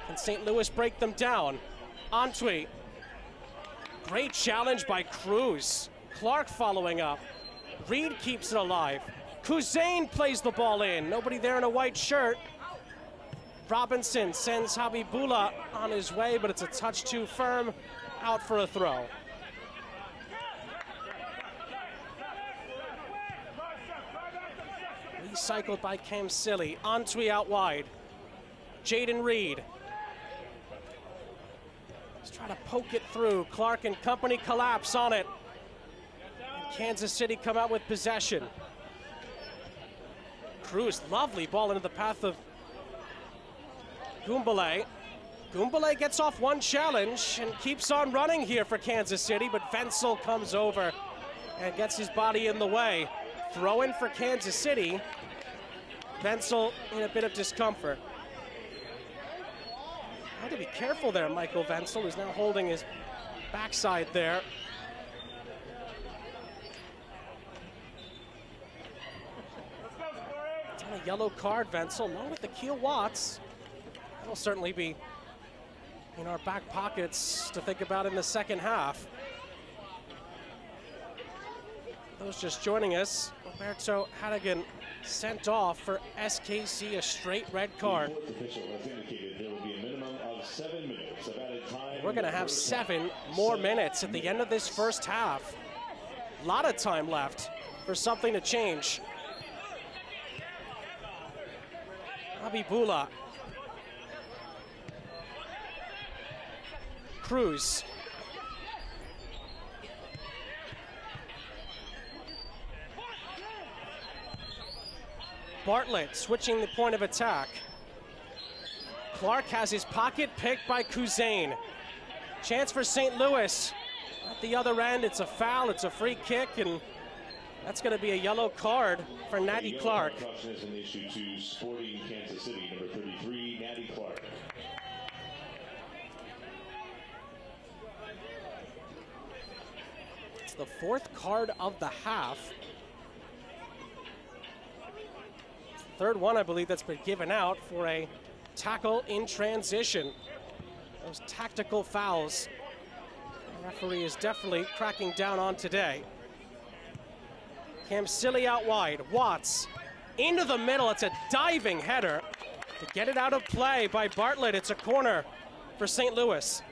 Can St. Louis break them down? Antwi. Great challenge by Cruz. Clark following up. Reed keeps it alive. Kuzane plays the ball in. Nobody there in a white shirt. Robinson sends Habibullah on his way, but it's a touch too firm. Out for a throw. Recycled by Cam Silly. Antwi out wide. Jaden Reed. Let's try to poke it through. Clark and company collapse on it. And Kansas City come out with possession. Cruz, lovely ball into the path of Goombale. Goombale gets off one challenge and keeps on running here for Kansas City, but Wenzel comes over and gets his body in the way. Throw in for Kansas City. Wenzel in a bit of discomfort. Had to be careful there, Michael Wenzel, who's now holding his backside there. It's on a yellow card, Wenzel, along with the Keel Watts. That'll certainly be in our back pockets to think about in the second half. Those just joining us, Roberto Hannigan sent off for SKC, a straight red card. We're going to have 7 more minutes at the end of this first half. A lot of time left for something to change. Habibullah. Cruz. Bartlett switching the point of attack. Clark has his pocket picked by Kuzane. Chance for St. Louis. At the other end, it's a foul, it's a free kick, and that's going to be a yellow card for Natty Clark.
Caution is an issue to Sporting Kansas City, number 33, Natty Clark.
It's the 4th card of the half. Third one, I believe, that's been given out for a tackle in transition. Those tactical fouls the referee is definitely cracking down on today. Cam Silly out wide. Watts into the middle. It's a diving header to get it out of play by Bartlett. It's a corner for St. Louis.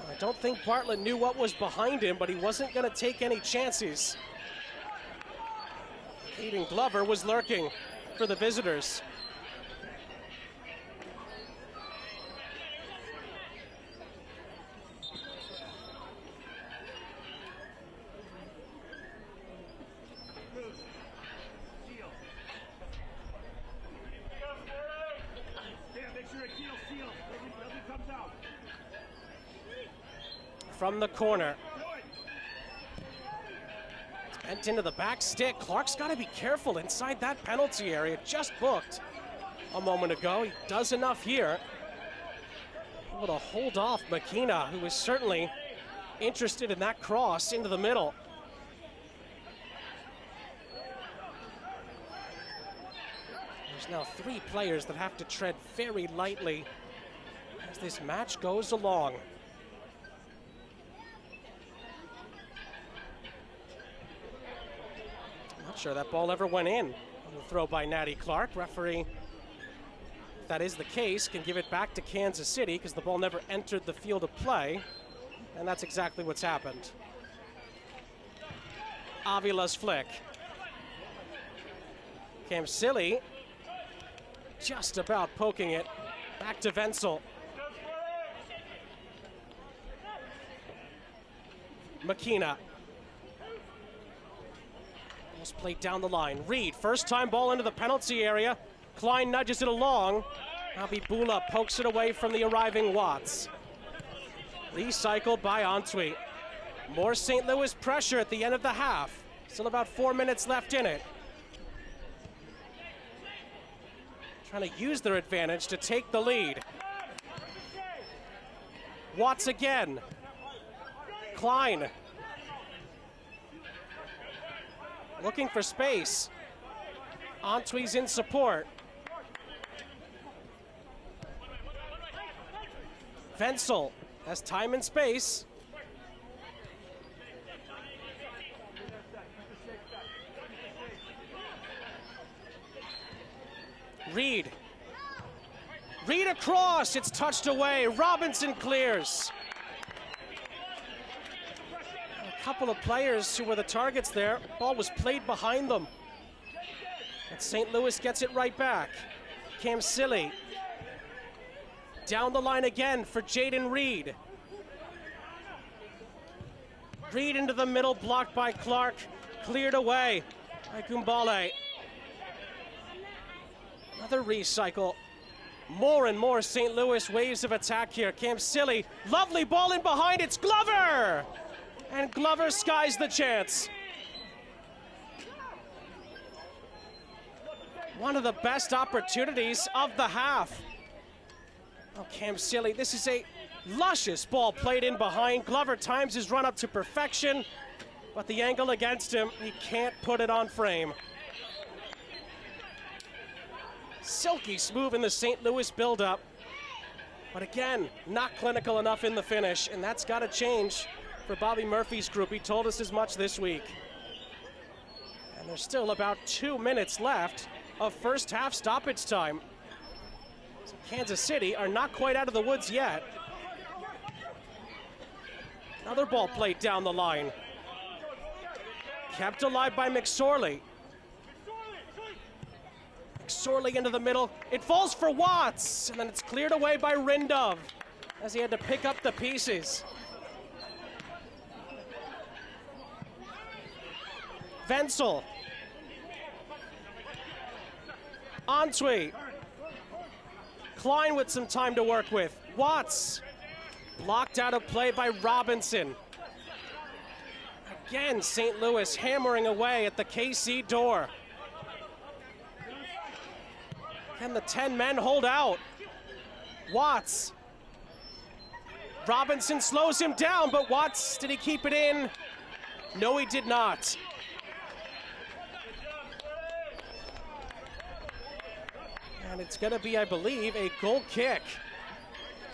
I don't think Bartlett knew what was behind him, but he wasn't going to take any chances. Caden Glover was lurking for the visitors. From the corner. Bent into the back stick. Clark's got to be careful inside that penalty area. Just booked a moment ago. He does enough here. Able to hold off Makina, who was certainly interested in that cross into the middle. There's now 3 players that have to tread very lightly as this match goes along. Not sure that ball ever went in. A throw by Natty Clark. Referee, if that is the case, can give it back to Kansas City because the ball never entered the field of play. And that's exactly what's happened. Avila's flick. Kamsili just about poking it. Back to Wenzel. Makina. Ball's played down the line. Reed, first time ball into the penalty area. Klein nudges it along. Abibula pokes it away from the arriving Watts. Recycled by Antwi. More St. Louis pressure at the end of the half. Still about 4 minutes left in it. Trying to use their advantage to take the lead. Watts again. Klein. Looking for space. Antwi's in support. Wenzel has time and space. Reed. Reed across. It's touched away. Robinson clears. A couple of players who were the targets there. Ball was played behind them. And St. Louis gets it right back. Kamsili. Down the line again for Jaden Reed. Reed into the middle, blocked by Clark. Cleared away by Gumbale. Another recycle. More and more St. Louis waves of attack here. Kamsili, lovely ball in behind, it's Glover! And Glover skies the chance. One of the best opportunities of the half. Oh, Kamsili, this is a luscious ball played in behind. Glover times his run up to perfection, but the angle against him, he can't put it on frame. Silky smooth in the St. Louis buildup, but again, not clinical enough in the finish, and that's got to change for Bobby Murphy's group. He told us as much this week. And there's still about 2 minutes left of first half stoppage time. So Kansas City are not quite out of the woods yet. Another ball played down the line. Kept alive by McSorley. McSorley into the middle. It falls for Watts, and then it's cleared away by Rindov as he had to pick up the pieces. Wenzel. Antwi. Klein with some time to work with. Watts. Blocked out of play by Robinson. Again, St. Louis hammering away at the KC door. Can the 10 men hold out? Watts. Robinson slows him down, but Watts, did he keep it in? No, he did not. And it's going to be, I believe, a goal kick.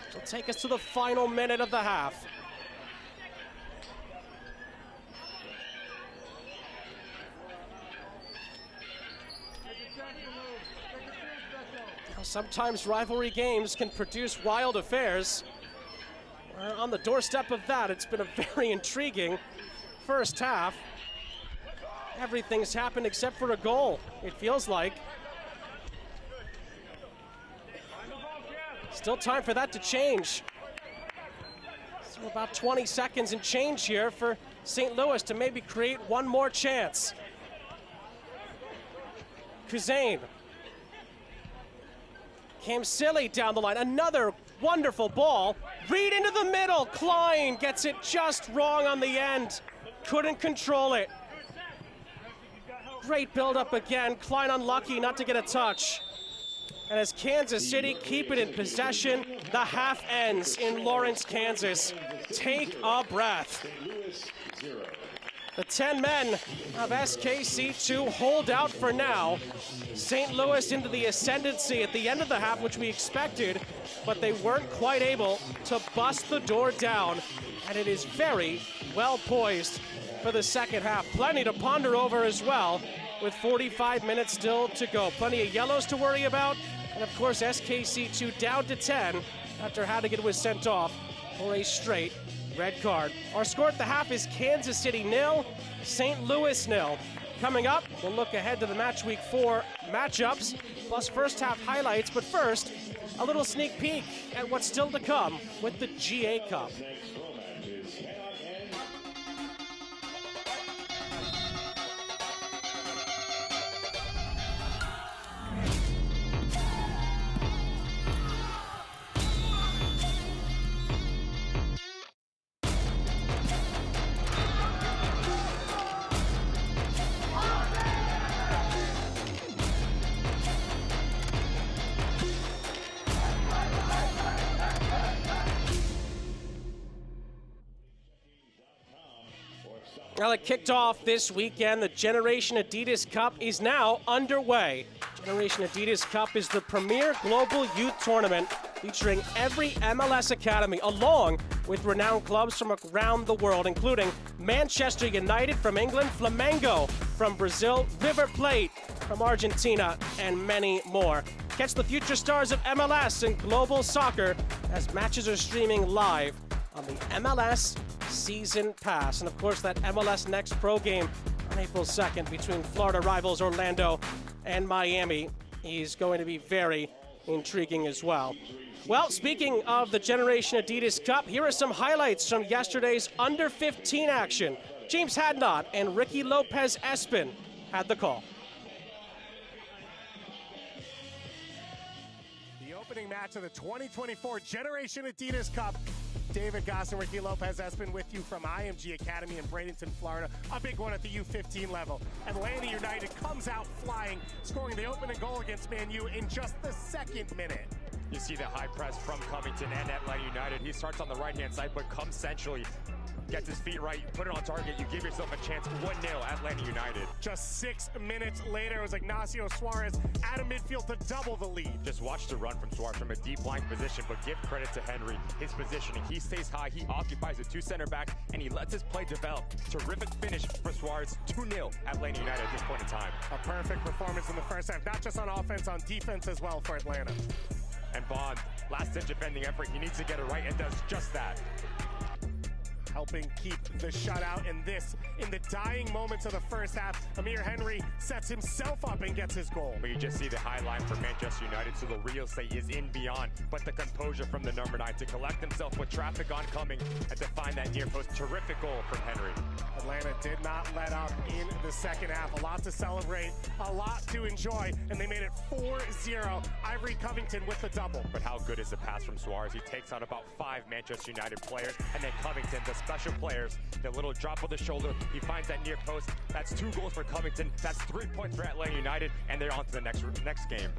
It'll take us to the final minute of the half. Now, sometimes rivalry games can produce wild affairs. We're on the doorstep of that. It's been a very intriguing first half. Everything's happened except for a goal, it feels like. Still time for that to change. So about 20 seconds and change here for St. Louis to maybe create one more chance. Kuzane. Kamsili down the line. Another wonderful ball. Reed into the middle. Klein gets it just wrong on the end. Couldn't control it. Great build-up again. Klein unlucky not to get a touch. And as Kansas City keep it in possession, the half ends in Lawrence, Kansas. Take a breath. The 10 men of SKC2 hold out for now. St. Louis into the ascendancy at the end of the half, which we expected, but they weren't quite able to bust the door down. And it is very well poised for the second half. Plenty to ponder over as well, with 45 minutes still to go. Plenty of yellows to worry about, and of course SKC2 down to 10 after Hadigan was sent off for a straight red card. Our score at the half is Kansas City 0, St. Louis 0. Coming up, we'll look ahead to the match week 4 matchups, plus first half highlights, but first, a little sneak peek at what's still to come with the GA Cup. Well, it kicked off this weekend. The Generation Adidas Cup is now underway. Generation Adidas Cup is the premier global youth tournament featuring every MLS academy, along with renowned clubs from around the world, including Manchester United from England, Flamengo from Brazil, River Plate from Argentina, and many more. Catch the future stars of MLS and global soccer as matches are streaming live on the MLS Season Pass. And of course, that MLS Next Pro game on April 2nd between Florida rivals Orlando and Miami is going to be very intriguing as well. Well, speaking of the Generation Adidas Cup, here are some highlights from yesterday's under-15 action. James Hadnot and Ricky Lopez-Espin had the call.
The opening match of the 2024 Generation Adidas Cup. David Goss and Ricky Lopez-Espin with you from IMG Academy in Bradenton, Florida. A big one at the U15 level. Atlanta United comes out flying, scoring the opening goal against Man U in just the second minute.
You see the high press from Covington and Atlanta United. He starts on the right-hand side, but comes centrally. Gets his feet right, you put it on target, you give yourself a chance. 1-0 Atlanta United.
Just 6 minutes later, it was Ignacio Suarez out of midfield to double the lead.
Just watch the run from Suarez from a deep line position, but give credit to Henry. His positioning, he stays high, he occupies the 2 center backs, and he lets his play develop. Terrific finish for Suarez. 2-0 Atlanta United at this point in time.
A perfect performance in the first half, not just on offense, on defense as well for Atlanta.
And Bond, last-ditch defending effort, he needs to get it right and does just that.
Helping keep the shutout, and this in the dying moments of the first half. Amir Henry sets himself up and gets his goal.
But you just see the high line for Manchester United, so the real say is in beyond, but the composure from the number 9 to collect himself with traffic oncoming and to find that near post. Terrific goal from Henry.
Atlanta did not let up in the second half. A lot to celebrate, a lot to enjoy, and they made it 4-0. Ivory Covington with the double.
But how good is the pass from Suarez? He takes out about 5 Manchester United players, and then Covington, the special players, the little drop of the shoulder, he finds that near post. That's 2 goals for Covington. That's 3 points for Atlanta United, and they're on to the next game.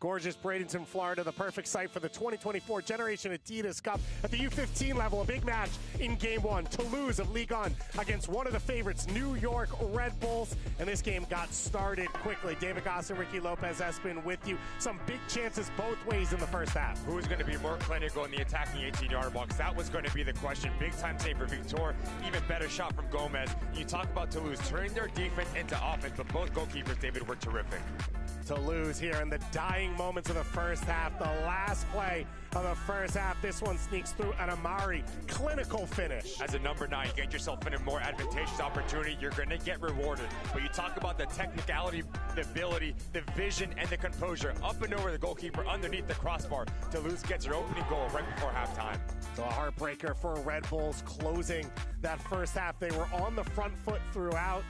Gorgeous Bradenton, Florida, the perfect site for the 2024 Generation Adidas Cup at the U15 level. A big match in Game 1. Toulouse of Ligue 1 against one of the favorites, New York Red Bulls. And this game got started quickly. David Goss and Ricky Lopez-Espin with you. Some big chances both ways in the first half.
Who is going to be more clinical in the attacking 18-yard box? That was going to be the question. Big time save for Victor. Even better shot from Gomez. You talk about Toulouse turning their defense into offense, but both goalkeepers, David, were terrific.
Toulouse here in the dying moments of the first half. The last play of the first half. This one sneaks through an Amari clinical finish.
As a number 9, you get yourself in a more advantageous opportunity. You're going to get rewarded. But you talk about the technicality, the ability, the vision, and the composure. Up and over the goalkeeper underneath the crossbar. Toulouse gets their opening goal right before halftime.
So a heartbreaker for Red Bulls closing that first half. They were on the front foot throughout.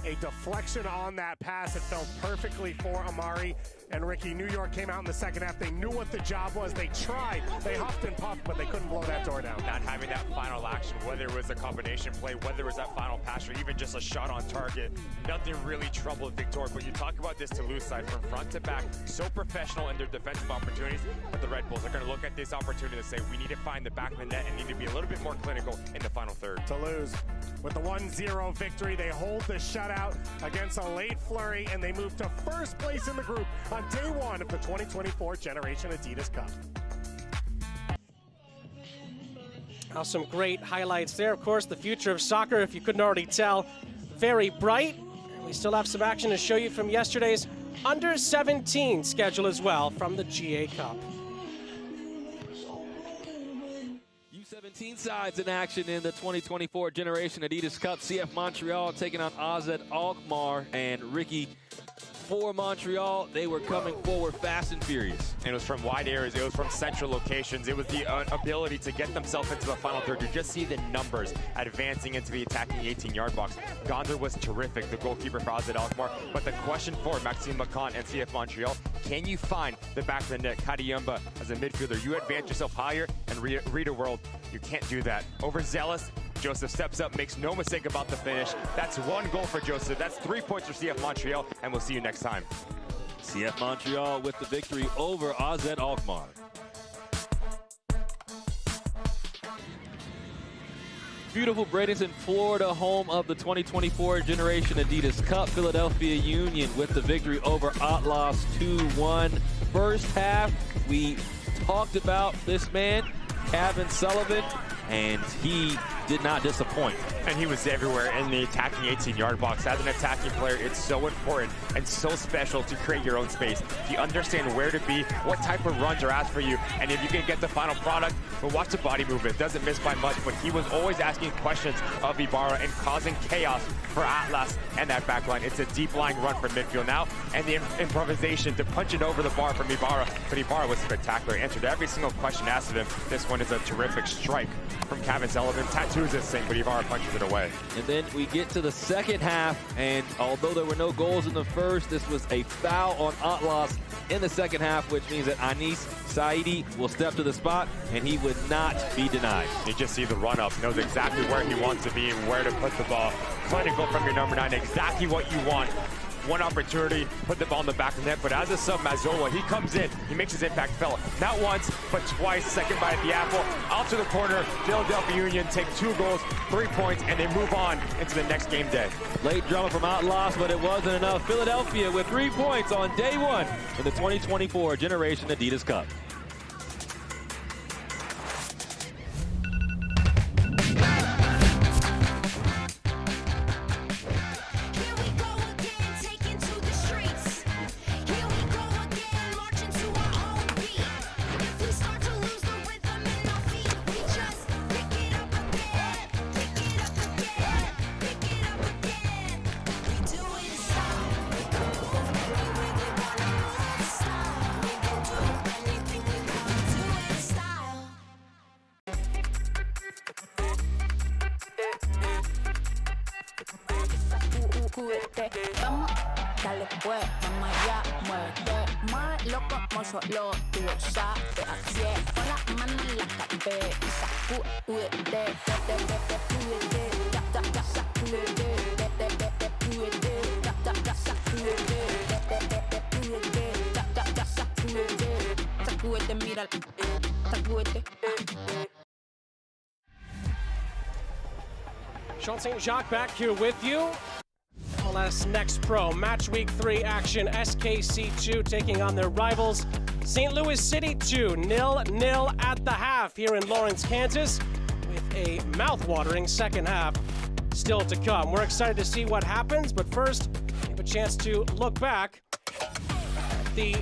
A deflection on that pass. It fell perfectly for Amari and Ricky. New York came out in the second half. They knew what the job was. They tried. They huffed and puffed, but they couldn't blow that door down.
Not having that final action, whether it was a combination play, whether it was that final pass, or even just a shot on target, nothing really troubled Victor. But you talk about this Toulouse side from front to back, so professional in their defensive opportunities, but the Red Bulls are going to look at this opportunity to say, we need to find the back of the net and need to be a little bit more clinical in the final third.
Toulouse with the 1-0 victory. They hold the shutout against a late flurry, and they move to first place in the group on day one of the 2024 Generation Adidas Cup.
Now some great highlights there. Of course, the future of soccer, if you couldn't already tell, very bright. And we still have some action to show you from yesterday's under-17 schedule as well from the GA Cup.
U17 sides in action in the 2024 Generation Adidas Cup. CF Montreal taking on AZ Alkmaar, and Ricky, for Montreal, they were coming forward fast and furious.
And it was from wide areas, it was from central locations, it was the ability to get themselves into the final third. You just see the numbers advancing into the attacking 18-yard box. Gondar was terrific, the goalkeeper for AZ Alkmaar. But the question for Maxime Lacan and CF Montreal, can you find the back of the net? Kadiyumba as a midfielder, you advance yourself higher and read a world. You can't do that. Overzealous, Joseph steps up, makes no mistake about the finish. That's 1 goal for Joseph. That's 3 points for CF Montreal, and we'll see you next time.
CF Montreal with the victory over AZ Alkmaar. Beautiful Bradenton, Florida, home of the 2024 Generation Adidas Cup. Philadelphia Union with the victory over Atlas 2-1. First half, we talked about this man, Kevin Sullivan, and he did not disappoint.
And he was everywhere in the attacking 18-yard box. As an attacking player, it's so important and so special to create your own space. You understand where to be, what type of runs are asked for you, and if you can get the final product, but watch the body movement. Doesn't miss by much, but he was always asking questions of Ibarra and causing chaos for Atlas and that back line. It's a deep lying run from midfield now, and the improvisation to punch it over the bar from Ibarra. But Ibarra was spectacular. Answered every single question asked of him. This one is a terrific strike from Kevin Sullivan. Tattoos this thing, but Ibarra punches it away.
And then we get to the second half, and although there were no goals in the first, this was a foul on Atlas in the second half, which means that Anis Saidi will step to the spot, and he would not be denied.
You just see the run-up, knows exactly where he wants to be and where to put the ball. Clinical from your number 9, exactly what you want. One opportunity, put the ball in the back of the net, but as a sub, Mazzola, he comes in, he makes his impact felt. Not once, but twice. Second bite at the apple, out to the corner. Philadelphia Union take 2 goals, 3 points, and they move on into the next game day.
Late drama from Atlas, but it wasn't enough. Philadelphia with 3 points on day 1 in the 2024 Generation Adidas Cup.
Vamos, dale pues, vamos allá, muévete más loco como solo tú lo sabes. Así es, pon las manos en la cabeza, sacúdete, sacúdete, sacúdete, mira, sacúdete.
Sean St. Jacques back here with you. MLS Next Pro Match Week 3 action. SKC2 taking on their rivals St. Louis City 2. 0-0 at the half here in Lawrence, Kansas, with a mouth-watering second half still to come. We're excited to see what happens, but first, we have a chance to look back at the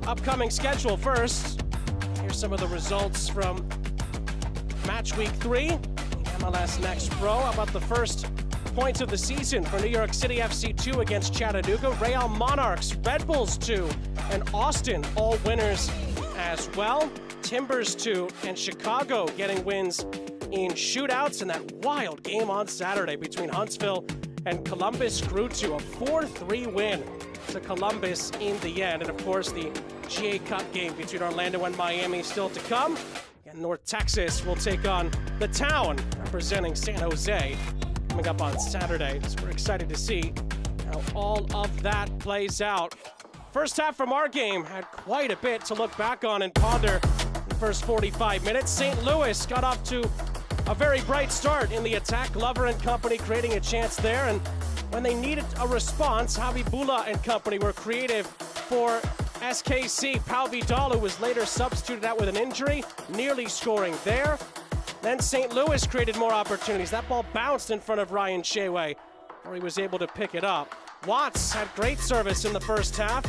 upcoming schedule first. Here's some of the results from Match Week 3. MLS Next Pro. How about the first points of the season for New York City FC 2 against Chattanooga, Real Monarchs, Red Bulls 2, and Austin, all winners as well. Timbers 2 and Chicago getting wins in shootouts in that wild game on Saturday between Huntsville and Columbus grew to a 4-3 win to Columbus in the end. And of course, the GA Cup game between Orlando and Miami still to come. And North Texas will take on the Town, representing San Jose, coming up on Saturday. So we're excited to see how all of that plays out. First half from our game had quite a bit to look back on and ponder. The first 45 minutes, St. Louis got off to a very bright start in the attack. Glover and company creating a chance there, and when they needed a response, Javi Bula and company were creative for SKC. Pau Vidal, who was later substituted out with an injury, nearly scoring there. Then St. Louis created more opportunities. That ball bounced in front of Ryan Sheway, where he was able to pick it up. Watts had great service in the first half.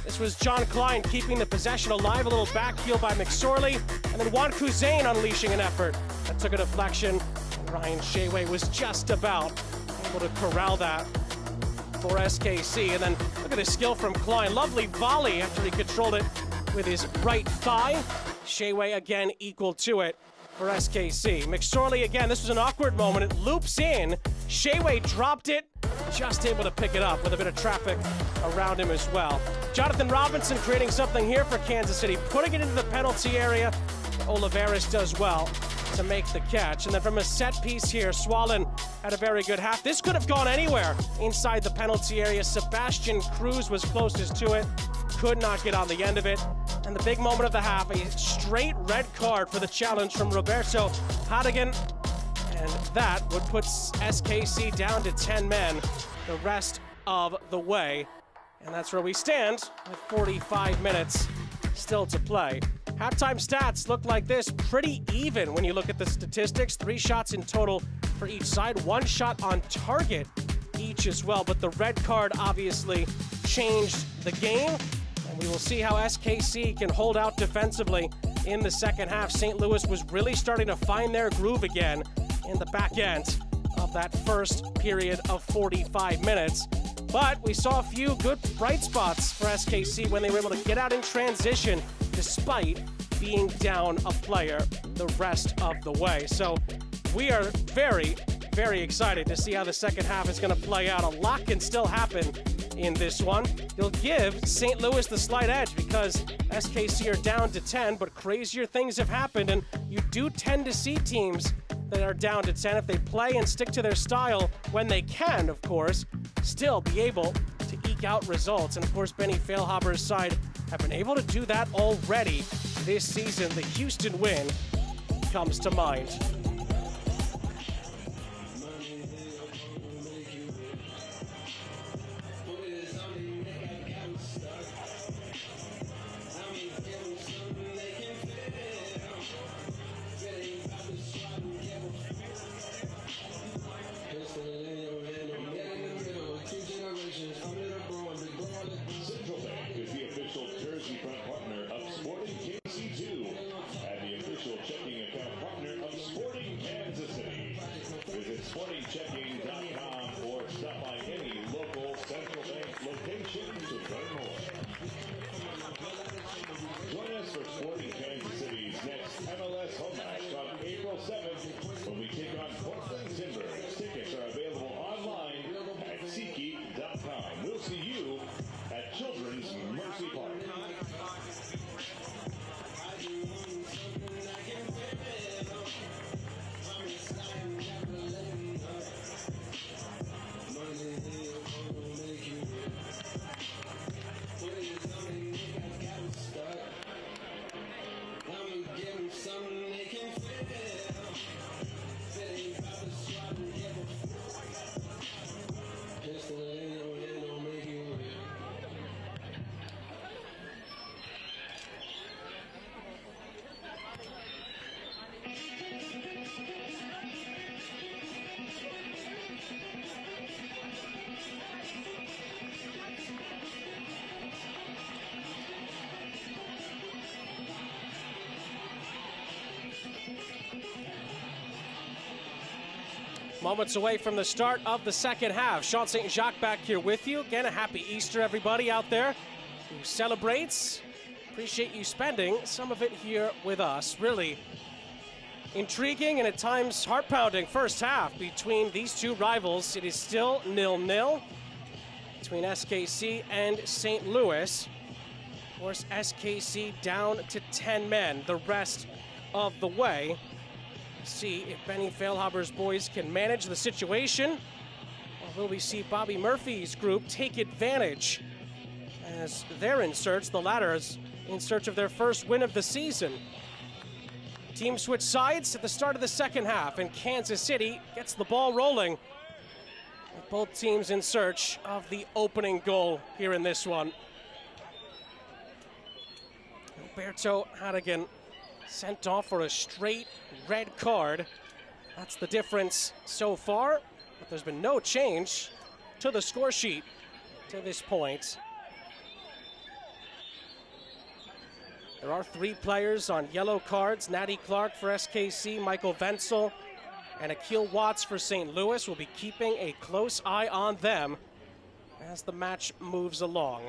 This was John Klein keeping the possession alive, a little backheel by McSorley, and then Juan Kuzain unleashing an effort that took a deflection. And Ryan Sheway was just about able to corral that for SKC. And then look at the skill from Klein. Lovely volley after he controlled it with his right thigh. Sheway again equal to it for SKC. McSorley again, this was an awkward moment. It loops in. Sheway dropped it, just able to pick it up with a bit of traffic around him as well. Jonathan Robinson creating something here for Kansas City, putting it into the penalty area. Olivares does well to make the catch. And then from a set piece here, Swallen had a very good half. This could have gone anywhere inside the penalty area. Sebastian Cruz was closest to it, could not get on the end of it. And the big moment of the half, a straight red card for the challenge from Roberto Hadigan. And that would put SKC down to 10 men the rest of the way. And that's where we stand with 45 minutes still to play. Halftime stats look like this, pretty even when you look at the statistics. 3 shots in total for each side, 1 shot on target each as well. But the red card obviously changed the game. And we will see how SKC can hold out defensively in the second half. St. Louis was really starting to find their groove again in the back end of that first period of 45 minutes. But we saw a few good bright spots for SKC when they were able to get out in transition despite being down a player the rest of the way. So we are very, very excited to see how the second half is going to play out. A lot can still happen in this one. You'll give St. Louis the slight edge because SKC are down to 10, but crazier things have happened, and you do tend to see teams that are down to 10, if they play and stick to their style when they can, of course, still be able to eke out results. And of course, Benny Feilhaber's side have been able to do that already this season. The Houston win comes to mind.
Sportingchecking.com or stop by any local Central Bank location to learn more. Join us for Sporting Kansas City's next MLS home match on April 7th when we take on Portland Timbers. Tickets are available online at CITY2.com. We'll see you at Children's Mercy Park.
Moments away from the start of the second half. Sean St. Jacques back here with you. Again, a happy Easter, everybody out there who celebrates. Appreciate you spending some of it here with us. Really Intriguing and at times heart-pounding first half between these two rivals. It is still 0-0 between SKC and St. Louis. Of course, SKC down to 10 men the rest of the way. See if Benny Feilhaber's boys can manage the situation. Or will we see Bobby Murphy's group take advantage as they're in search, the latter is in search of their first win of the season. Teams switch sides at the start of the second half, and Kansas City gets the ball rolling. With both teams in search of the opening goal here in this one. Roberto Harrigan sent off for a straight red card. That's the difference so far, but there's been no change to the score sheet to this point. There are 3 players on yellow cards. Natty Clark for SKC, Michael Wenzel, and Akil Watts for St. Louis. Will be keeping a close eye on them as the match moves along.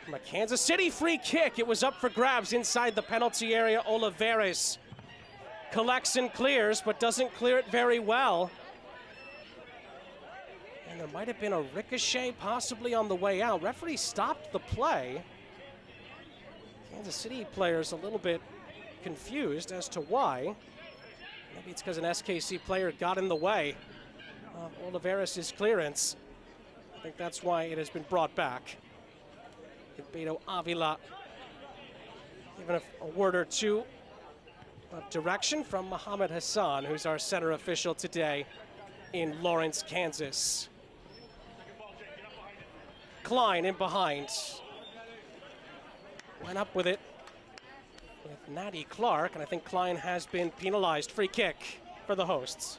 From a Kansas City free kick, it was up for grabs inside the penalty area. Olivares collects and clears, but doesn't clear it very well. And there might have been a ricochet possibly on the way out. Referee stopped the play. Kansas City players a little bit confused as to why. Maybe it's because an SKC player got in the way of Olivares' clearance. I think that's why it has been brought back. Beto Avila giving a word or two of direction from Mohammed Hassan, who's our center official today in Lawrence, Kansas. Klein in behind. Went up with it with Natty Clark, and I think Klein has been penalized. Free kick for the hosts.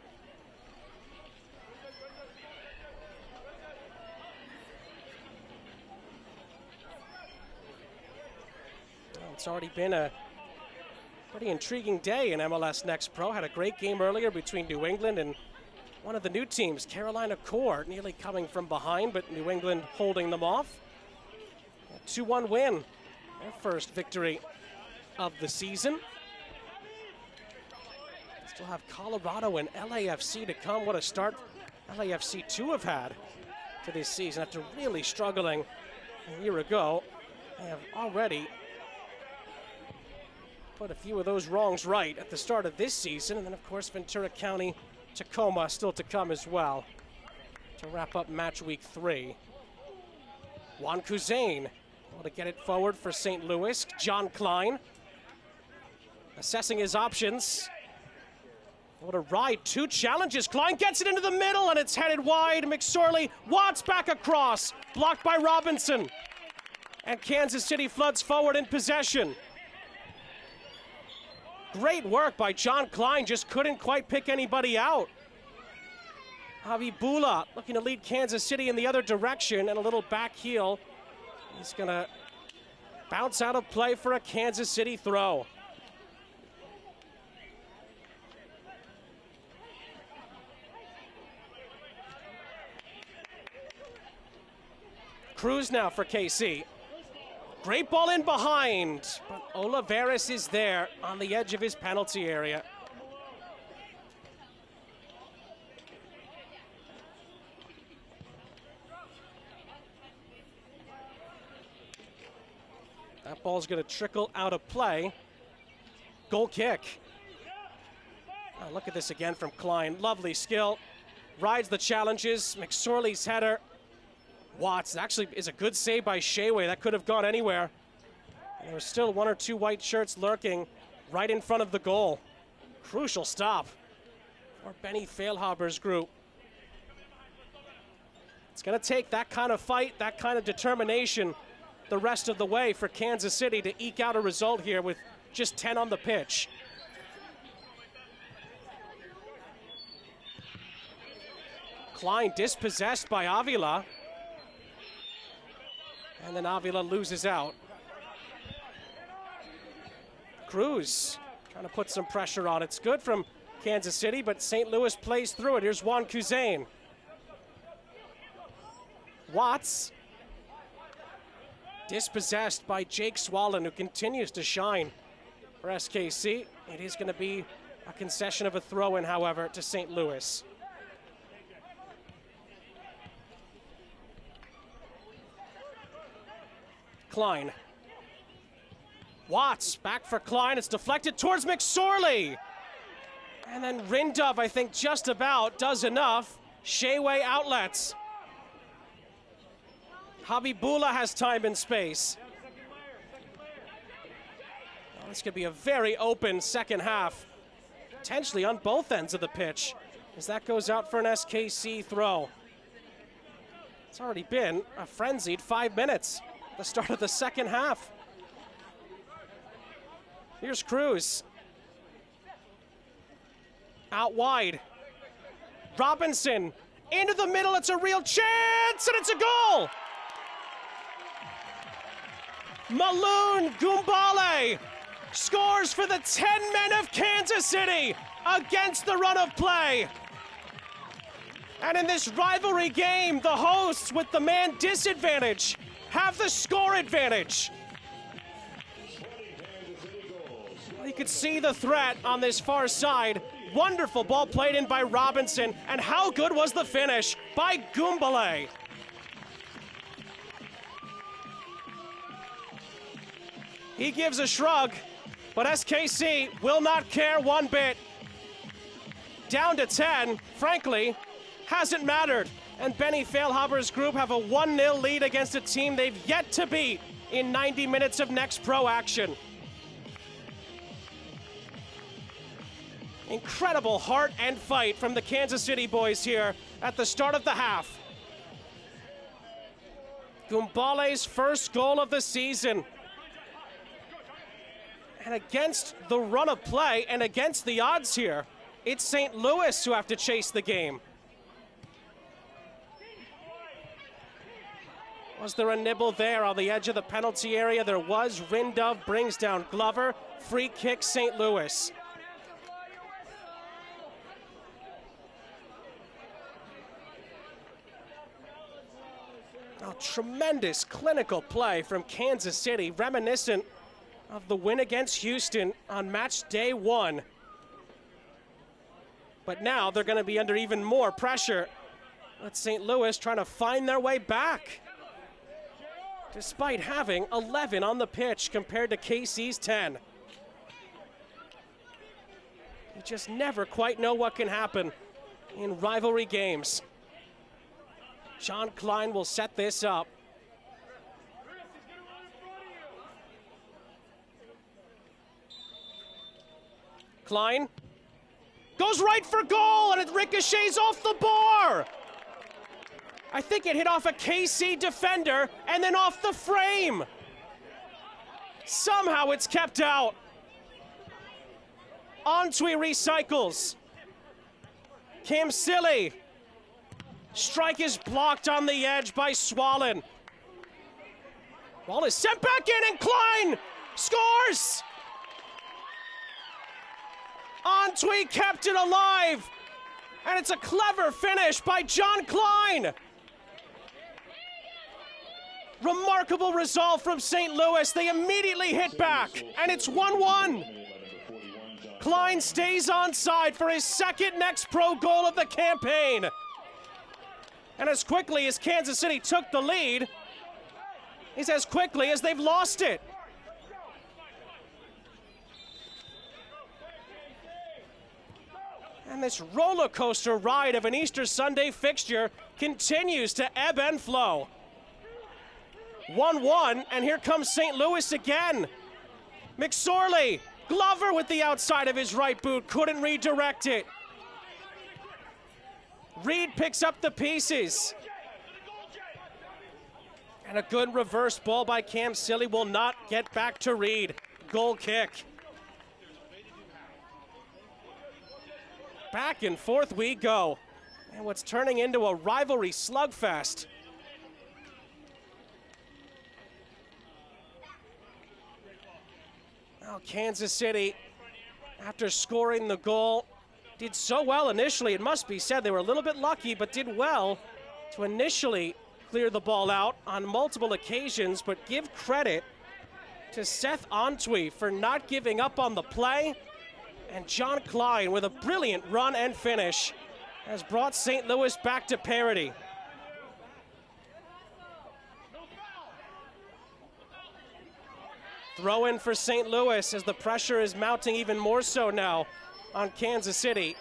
Well, it's already been a pretty intriguing day in MLS Next Pro. Had a great game earlier between New England and one of the new teams, Carolina Core, nearly coming from behind, but New England holding them off. A 2-1 win. Their first victory of the season. Still have Colorado and LAFC to come. What a start LAFC 2 have had to this season after really struggling a year ago. They have already put a few of those wrongs right at the start of this season. And then, of course, Ventura County, Tacoma still to come as well to wrap up match week 3. Juan Kuzain to get it forward for St. Louis. John Klein assessing his options. What a ride, 2 challenges. Klein gets it into the middle and it's headed wide. McSorley, Watts back across, blocked by Robinson. And Kansas City floods forward in possession. Great work by John Klein, just couldn't quite pick anybody out. Javi Bula looking to lead Kansas City in the other direction, and a little back heel. He's gonna bounce out of play for a Kansas City throw. Cruz now for KC. Great ball in behind, but Olivares is there on the edge of his penalty area. That ball's going to trickle out of play. Goal kick. Oh, look at this again from Klein. Lovely skill. Rides the challenges. McSorley's header. Watts actually is a good save by Sheway. That could have gone anywhere. And there was still 1 or 2 white shirts lurking right in front of the goal. Crucial stop for Benny Feilhaber's group. It's going to take that kind of fight, that kind of determination the rest of the way for Kansas City to eke out a result here with just 10 on the pitch. Klein dispossessed by Avila. And then Avila loses out. Cruz trying to put some pressure on. It's good from Kansas City, but St. Louis plays through it. Here's Juan Kuzain. Watts dispossessed by Jake Swallen, who continues to shine for SKC. It is going to be a concession of a throw-in, however, to St. Louis. Klein. Watts back for Klein. It's deflected towards McSorley. And then Rindov, I think, just about does enough. Sheway outlets. Habibullah has time and space. Well, this could be a very open second half, potentially on both ends of the pitch, as that goes out for an SKC throw. It's already been a frenzied 5 minutes at the start of the second half. Here's Cruz. Out wide. Robinson into the middle. It's a real chance, and it's a goal. Maloon Gumbale scores for the 10 men of Kansas City against the run of play. And in this rivalry game, the hosts with the man disadvantage have the score advantage. You could see the threat on this far side. Wonderful ball played in by Robinson, and how good was the finish by Gumbale? He gives a shrug, but SKC will not care one bit. Down to 10, frankly, hasn't mattered. And Benny Feilhaber's group have a 1-0 lead against a team they've yet to beat in 90 minutes of Next Pro action. Incredible heart and fight from the Kansas City boys here at the start of the half. Gumbale's first goal of the season. And against the run of play and against the odds here, it's St. Louis who have to chase the game. Was there a nibble there on the edge of the penalty area? There was. Rindov brings down Glover. Free kick, St. Louis. Oh, tremendous clinical play from Kansas City, reminiscent of the win against Houston on match day 1. But now they're going to be under even more pressure. With St. Louis trying to find their way back, despite having 11 on the pitch compared to KC's 10. You just never quite know what can happen in rivalry games. John Klein will set this up. Klein goes right for goal, and it ricochets off the bar. I think it hit off a KC defender and then off the frame. Somehow it's kept out. Antwi recycles. Cam Silly. Strike is blocked on the edge by Swallen. Ball is sent back in, and Klein scores! Antwi kept it alive, and it's a clever finish by John Klein. Remarkable resolve from St. Louis. They immediately hit back, and it's 1-1. Klein stays onside for his second Next Pro goal of the campaign. And as quickly as Kansas City took the lead, is as quickly as they've lost it. And this roller coaster ride of an Easter Sunday fixture continues to ebb and flow. 1-1, and here comes St. Louis again. McSorley, Glover with the outside of his right boot, couldn't redirect it. Reed picks up the pieces. And a good reverse ball by Cam Silly will not get back to Reed. Goal kick. Back and forth we go. And what's turning into a rivalry slugfest. Now Kansas City, after scoring the goal, did so well initially. It must be said they were a little bit lucky, but did well to initially clear the ball out on multiple occasions. But give credit to Seth Antwi for not giving up on the play. And John Klein with a brilliant run and finish has brought St. Louis back to parity. Throw in for St. Louis as the pressure is mounting even more so now on Kansas City.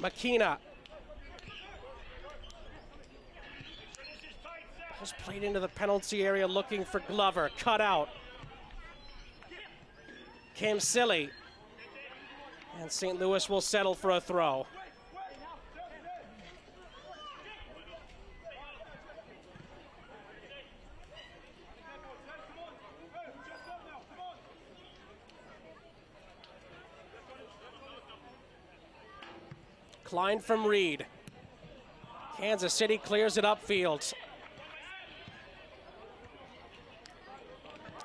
Makina. Just played into the penalty area looking for Glover. Cut out. Cam Silly. And St. Louis will settle for a throw. Klein from Reed. Kansas City clears it upfield.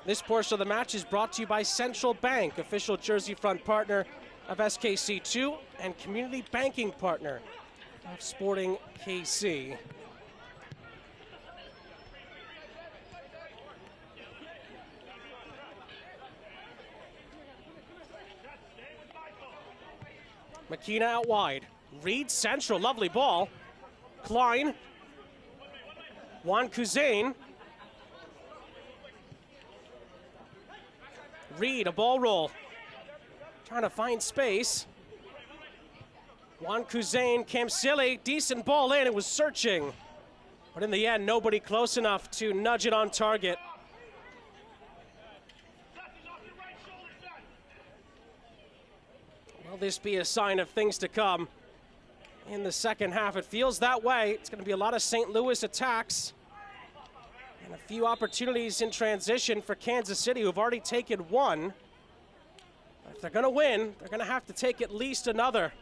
This portion of the match is brought to you by Central Bank, official jersey front partner of SKC2 and community banking partner of Sporting KC. Makina out wide. Reed central, lovely ball. Klein. Juan Kuzain. Reed, a ball roll. Trying to find space. Juan Kuzain, Kamsili, decent ball in, it was searching. But in the end, nobody close enough to nudge it on target. Will this be a sign of things to come in the second half? It feels that way. It's going to be a lot of St. Louis attacks and a few opportunities in transition for Kansas City, who've already taken one. If they're going to win, they're going to have to take at least another.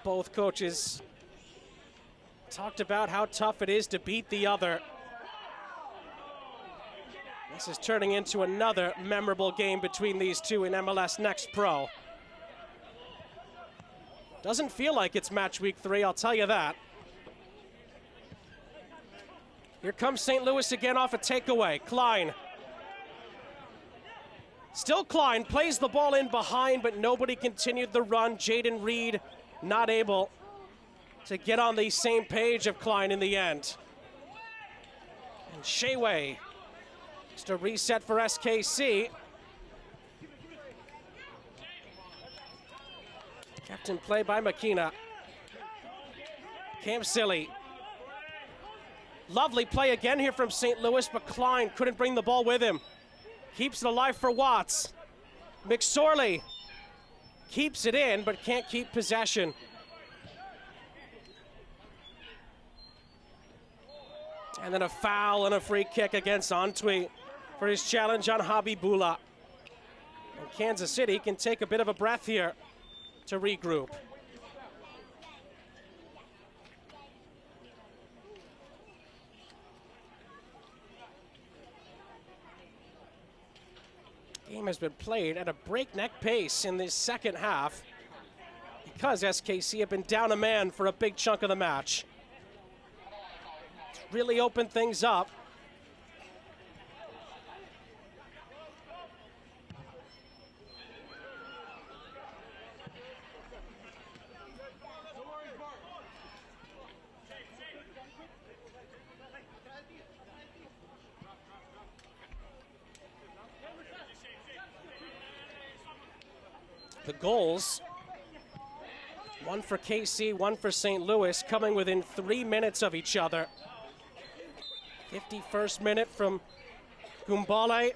Both coaches talked about how tough it is to beat the other. This is turning into another memorable game between these two in MLS Next Pro. Doesn't feel like it's match week 3, I'll tell you that. Here comes St. Louis again off a takeaway. Klein. Still Klein, plays the ball in behind, but nobody continued the run. Jaden Reed not able to get on the same page of Klein in the end. And Sheway, just a reset for SKC. Kept in play by Makina. Kamsili. Lovely play again here from St. Louis, but Klein couldn't bring the ball with him. Keeps it alive for Watts. McSorley keeps it in, but can't keep possession. And then a foul and a free kick against Antwi for his challenge on Habibullah. And Kansas City can take a bit of a breath here to regroup. Game has been played at a breakneck pace in this second half because SKC have been down a man for a big chunk of the match. It's really opened things up. The goals, one for KC, one for St. Louis, coming within 3 minutes of each other. 51st minute from Gumbale,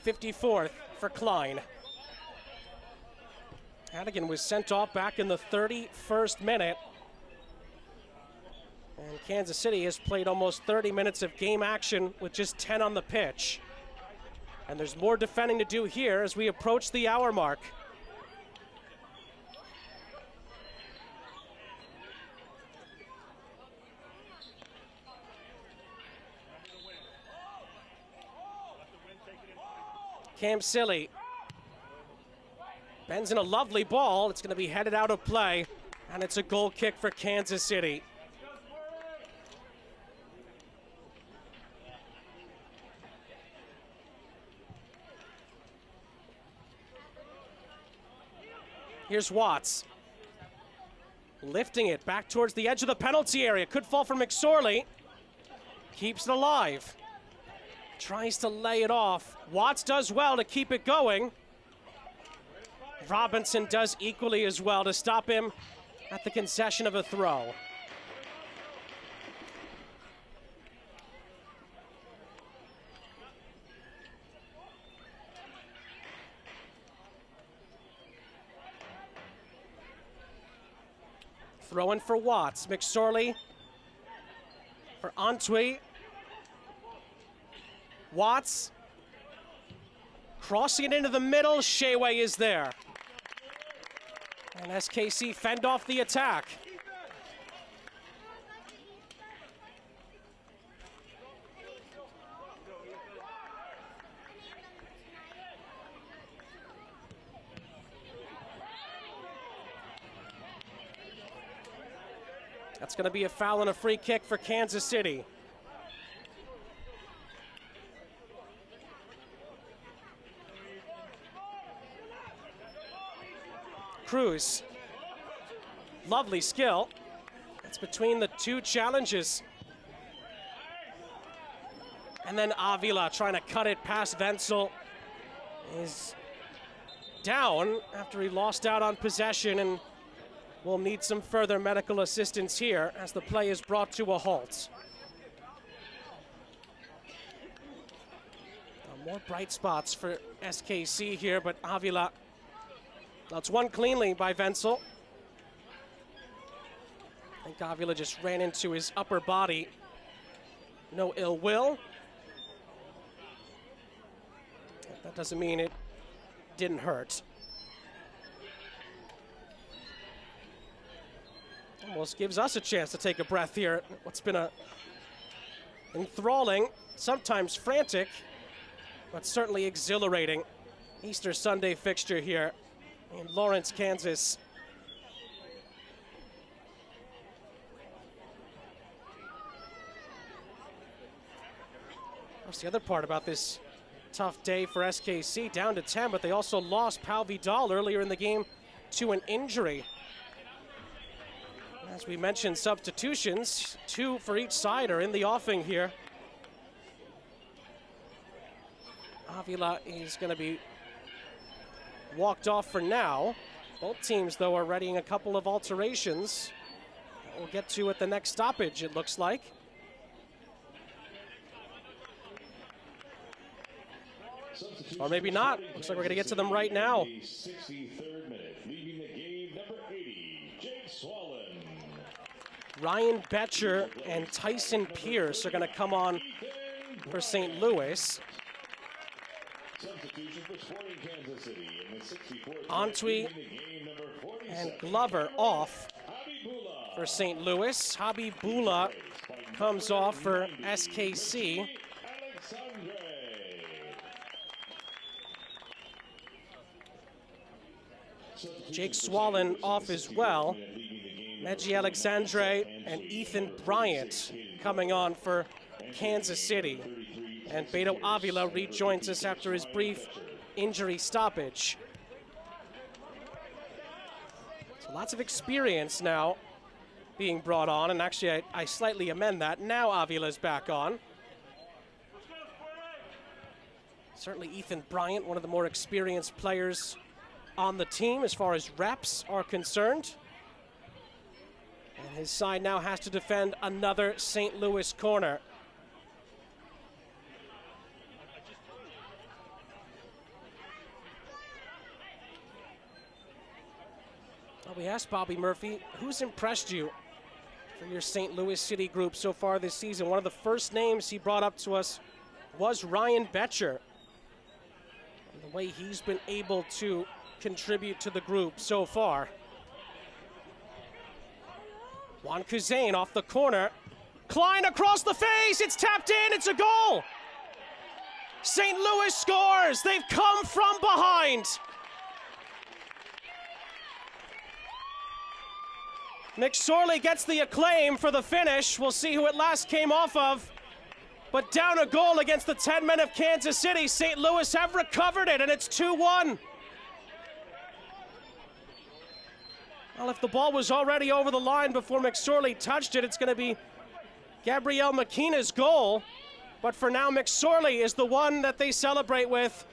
54th for Klein. Hannigan was sent off back in the 31st minute. And Kansas City has played almost 30 minutes of game action with just 10 on the pitch. And there's more defending to do here as we approach the hour mark. Cam Silly bends in a lovely ball. It's going to be headed out of play, and it's a goal kick for Kansas City. Here's Watts. Lifting it back towards the edge of the penalty area. Could fall for McSorley. Keeps it alive. Tries to lay it off. Watts does well to keep it going. Robinson does equally as well to stop him at the concession of a throw. Throw in for Watts. McSorley for Antwi. Watts crossing it into the middle. Sheway is there. And SKC fend off the attack. That's going to be a foul and a free kick for Kansas City. Cruz. Lovely skill. It's between the two challenges. And then Avila trying to cut it past Wenzel is down after he lost out on possession and will need some further medical assistance here as the play is brought to a halt. More bright spots for SKC here, but Avila, that's one cleanly by Wenzel. I think Avila just ran into his upper body. No ill will. That doesn't mean it didn't hurt. Almost gives us a chance to take a breath here. What's been a enthralling, sometimes frantic, but certainly exhilarating Easter Sunday fixture here in Lawrence, Kansas. That's the other part about this tough day for SKC, down to 10, but they also lost Pau Vidal earlier in the game to an injury. As we mentioned, substitutions, 2 for each side are in the offing here. Avila is going to be walked off for now. Both teams, though, are readying a couple of alterations that we'll get to at the next stoppage, it looks like. Or maybe not. Looks like we're going to get to them right now.
63rd minute, leaving the game, number 80, Jake Swallen.
Ryan Betcher and Tyson Pierce are going to come on for St. Louis.
Substitution for Sporting Kansas City in the 64th
Antwi and Glover off for St. Louis. Habibullah comes off for SKC. Jake Swallen off as well. Meji Alexandre and Ethan Bryant coming on for Kansas City. And Beto Avila rejoins us after his brief injury stoppage. So lots of experience now being brought on, and actually I slightly amend that. Now Avila's back on. Certainly Ethan Bryant, one of the more experienced players on the team as far as reps are concerned. And his side now has to defend another St. Louis corner. Well, we asked Bobby Murphy, who's impressed you for your St. Louis City group so far this season? One of the first names he brought up to us was Ryan Betcher. way he's been able to contribute to the group so far. Juan Kuzain off the corner. Klein across the face, it's tapped in, it's a goal! St. Louis scores, they've come from behind. McSorley gets the acclaim for the finish. We'll see who it last came off of. But down a goal against the 10 men of Kansas City. St. Louis have recovered it, and it's 2-1. Well, if the ball was already over the line before McSorley touched it, it's going to be Gabriel McKenna's goal. But for now, McSorley is the one that they celebrate with.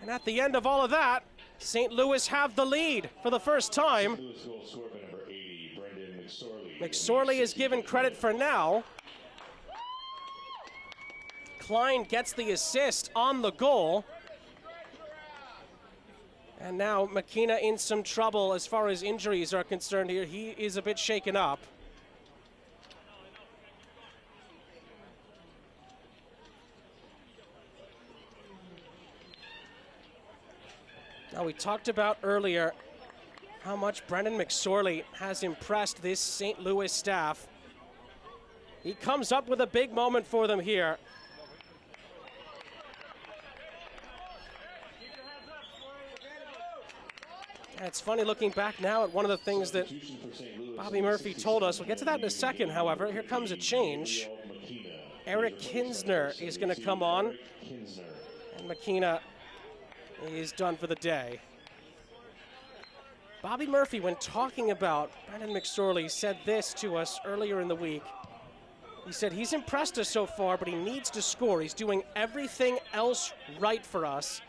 And at the end of all of that, St. Louis have the lead for the first time. McSorley is given credit for now. Klein gets the assist on the goal. And now McKenna in some trouble as far as injuries are concerned here. He is a bit shaken up. Now, we talked about earlier how much Brendan McSorley has impressed this St. Louis staff. He comes up with a big moment for them here. And it's funny looking back now at one of the things that Bobby Murphy told us. We'll get to that in a second, however. Here comes a change. Eric Kinsner is going to come on. And McKenna is done for the day. Bobby Murphy, when talking about Brendan McSorley, said this to us earlier in the week. He said he's impressed us so far, but he needs to score. He's doing everything else right for us.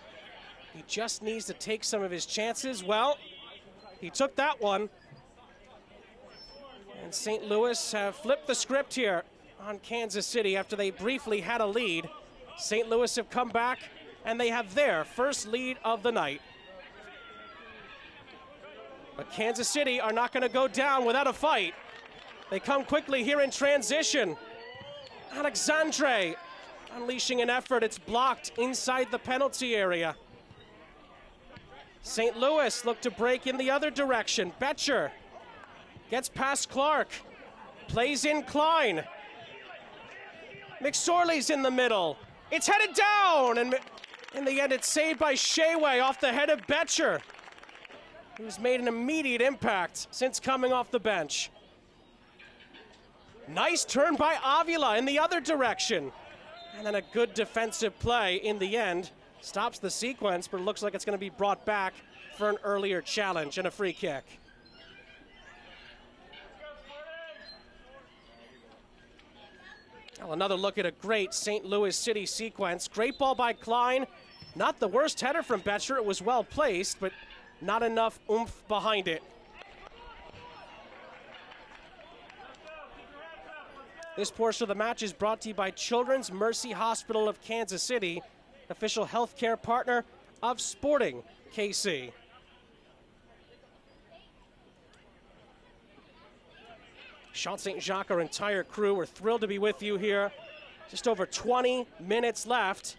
He just needs to take some of his chances. Well, he took that one. And St. Louis have flipped the script here on Kansas City after they briefly had a lead. St. Louis have come back, and they have their first lead of the night. But Kansas City are not going to go down without a fight. They come quickly here in transition. Alexandre unleashing an effort. It's blocked inside the penalty area. St. Louis look to break in the other direction. Betcher gets past Clark. Plays in Klein. McSorley's in the middle. It's headed down, and in the end, it's saved by Sheway off the head of Betcher, who's made an immediate impact since coming off the bench. Nice turn by Avila in the other direction. And then a good defensive play in the end. Stops the sequence, but it looks like it's going to be brought back for an earlier challenge and a free kick. Well, another look at a great St. Louis City sequence. Great ball by Klein. Not the worst header from Betcher. It was well placed, but not enough oomph behind it. This portion of the match is brought to you by Children's Mercy Hospital of Kansas City, official healthcare partner of Sporting KC. Sean St. Jacques, our entire crew, we're thrilled to be with you here. Just over 20 minutes left.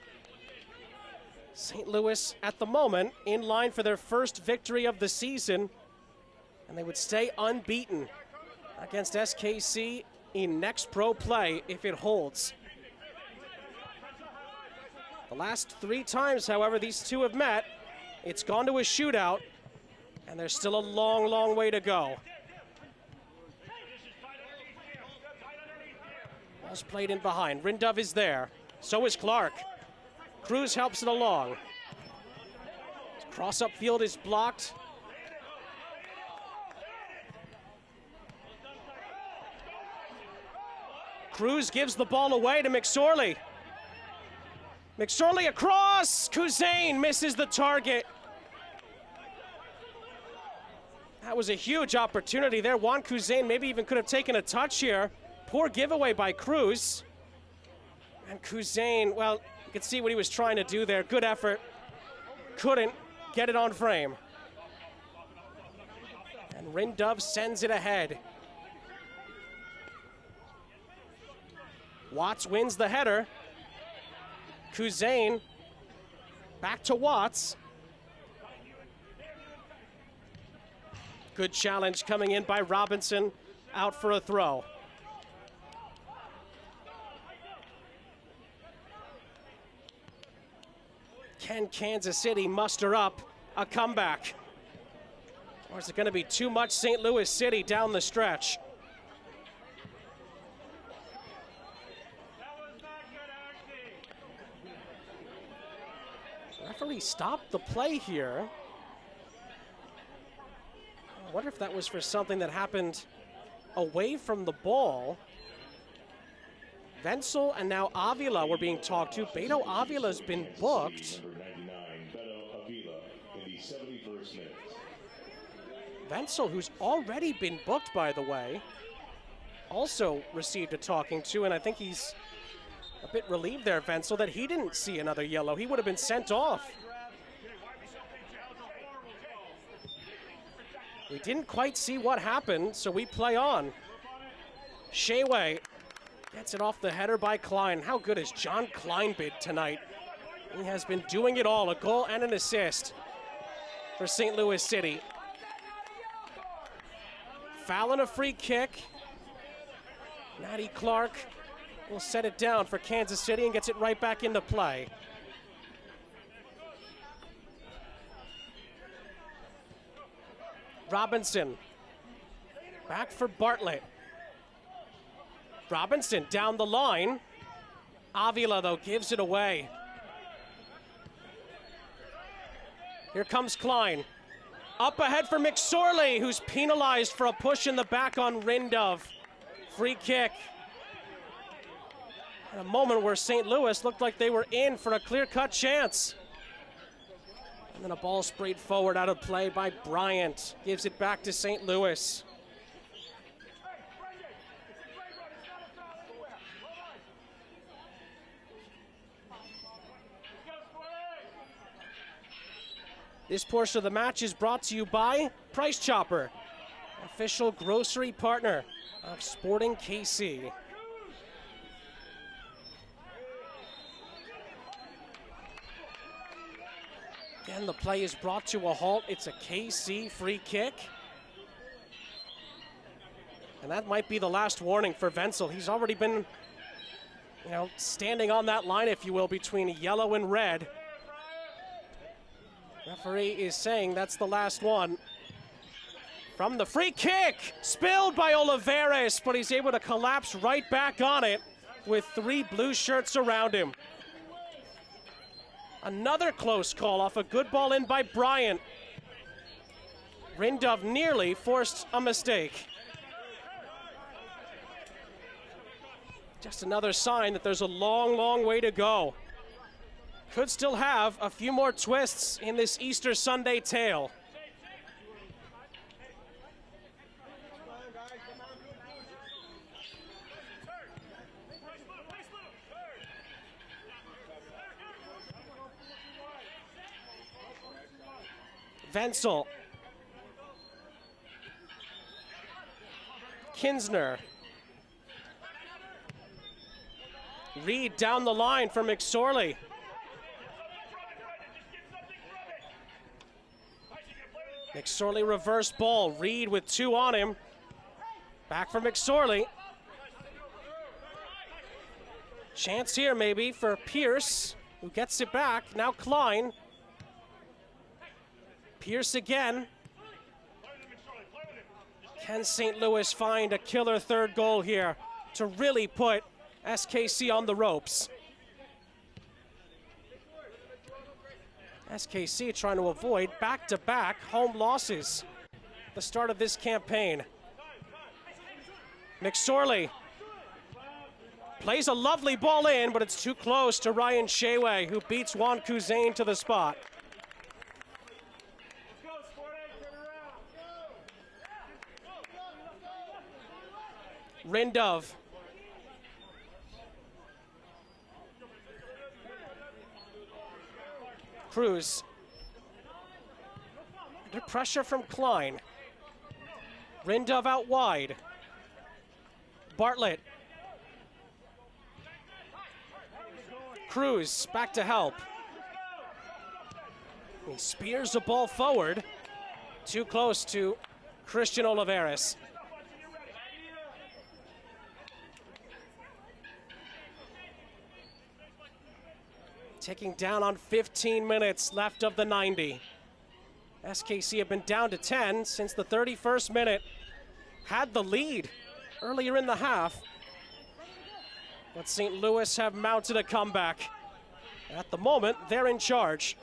St. Louis, at the moment, in line for their first victory of the season, and they would stay unbeaten against SKC in next pro play if it holds. The last 3 times, however, these two have met, it's gone to a shootout, and there's still a long, long way to go. Ball's played in behind. Rindov is there. So is Clark. Cruz helps it along. Cross up field is blocked. Cruz gives the ball away to McSorley. McSorley across. Kuzain misses the target. That was a huge opportunity there. Juan Kuzain maybe even could have taken a touch here. Poor giveaway by Cruz. And Kuzain, well, you could see what he was trying to do there. Good effort. Couldn't get it on frame. And Rindov sends it ahead. Watts wins the header. Kuzain back to Watts. Good challenge coming in by Robinson, out for a throw. Can Kansas City muster up a comeback? Or is it going to be too much St. Louis City down the stretch? Referee stopped the play here. I wonder if that was for something that happened away from the ball. Wenzel and now Avila were being talked to. Beto Avila's been booked.
Number 99, Beto Avila, in the 71st minute.
Wenzel, who's already been booked, by the way, also received a talking to, and I think he's a bit relieved there, Wenzel, that he didn't see another yellow. He would have been sent off. We didn't quite see what happened, so we play on. Sheway gets it off the header by Klein. How good has John Klein been tonight? He has been doing it all, a goal and an assist for St. Louis City. Foul and a free kick. Matty Clark will set it down for Kansas City and gets it right back into play. Robinson, back for Bartlett. Robinson down the line. Avila, though, gives it away. Here comes Klein. Up ahead for McSorley, who's penalized for a push in the back on Rindov. Free kick. At a moment where St. Louis looked like they were in for a clear-cut chance. And then a ball sprayed forward out of play by Bryant. Gives it back to St. Louis. This portion of the match is brought to you by Price Chopper, official grocery partner of Sporting KC. Again, the play is brought to a halt. It's a KC free kick. And that might be the last warning for Wenzel. He's already been, standing on that line, if you will, between yellow and red. Referee is saying that's the last one. From the free kick, spilled by Olivares, but he's able to collapse right back on it with 3 blue shirts around him. Another close call off a good ball in by Bryant. Rindov nearly forced a mistake. Just another sign that there's a long, long way to go. Could still have a few more twists in this Easter Sunday tale. Wenzel. Kinsner. Reed down the line for McSorley. McSorley reverse ball. Reed with 2 on him. Back for McSorley. Chance here maybe for Pierce, who gets it back. Now Klein. Pierce again. Can St. Louis find a killer third goal here to really put SKC on the ropes? SKC trying to avoid back-to-back home losses at the start of this campaign. McSorley plays a lovely ball in, but it's too close to Ryan Sheway, who beats Juan Kuzain to the spot. Rindov. Cruz. Under pressure from Klein. Rindov out wide. Bartlett. Cruz back to help. He spears the ball forward. Too close to Christian Oliveras. Ticking down on 15 minutes left of the 90. SKC have been down to 10 since the 31st minute. Had the lead earlier in the half. But St. Louis have mounted a comeback. At the moment, they're in charge.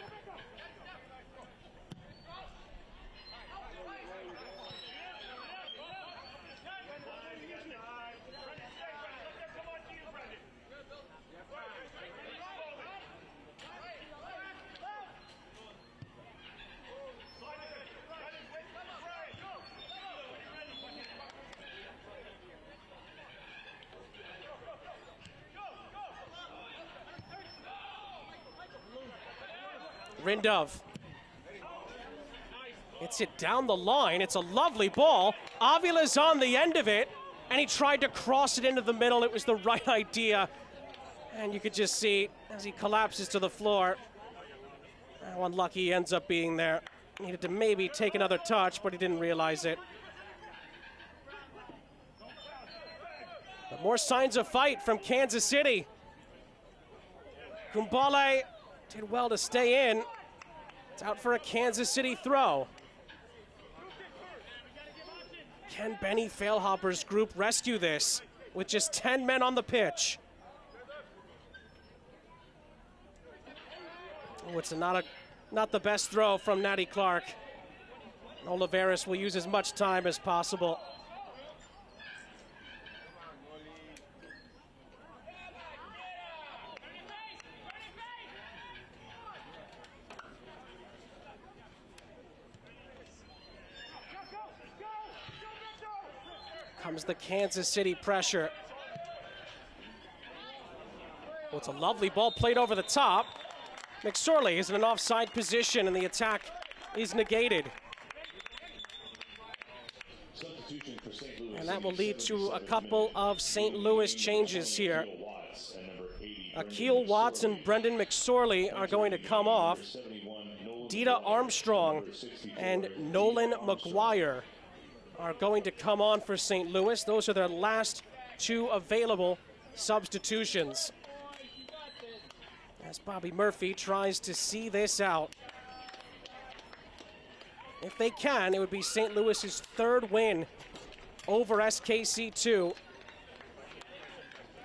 Rindov. It's it down the line. It's a lovely ball. Avila's on the end of it, and he tried to cross it into the middle. It was the right idea. And you could just see as he collapses to the floor. How unlucky he ends up being there. Needed to maybe take another touch, but he didn't realize it. But more signs of fight from Kansas City. Kumbale did well to stay in. It's out for a Kansas City throw. Can Benny Failhopper's group rescue this with just 10 men on the pitch? Oh, it's not the best throw from Natty Clark. Oliveras will use as much time as possible. Comes the Kansas City pressure. Oh, it's a lovely ball played over the top. McSorley is in an offside position and the attack is negated. And that will lead to a couple of St. Louis changes here. Akil Watts and Brendan McSorley are going to come off. Dita Armstrong and Nolan McGuire are going to come on for St. Louis. Those are their last two available substitutions. As Bobby Murphy tries to see this out. If they can, it would be St. Louis's third win over SKC2.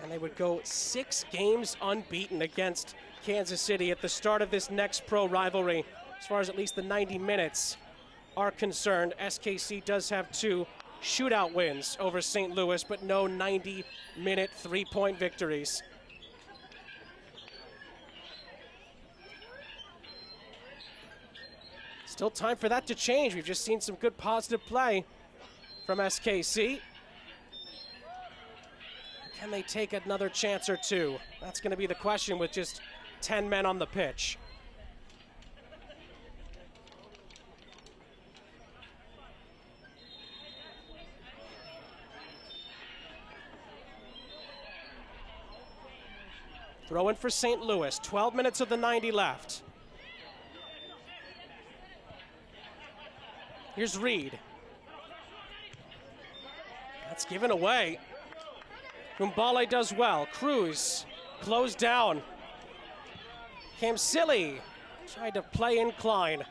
And they would go 6 games unbeaten against Kansas City at the start of this next pro rivalry. As far as at least the 90 minutes are concerned, SKC does have 2 shootout wins over St. Louis, but no 90-minute 3-point victories. Still time for that to change. We've just seen some good positive play from SKC. Can they take another chance or two? That's going to be the question with just 10 men on the pitch. Throw in for St. Louis. 12 minutes of the 90 left. Here's Reed. That's given away. Kumbale does well. Cruz closed down. Kamsili tried to play in Klein.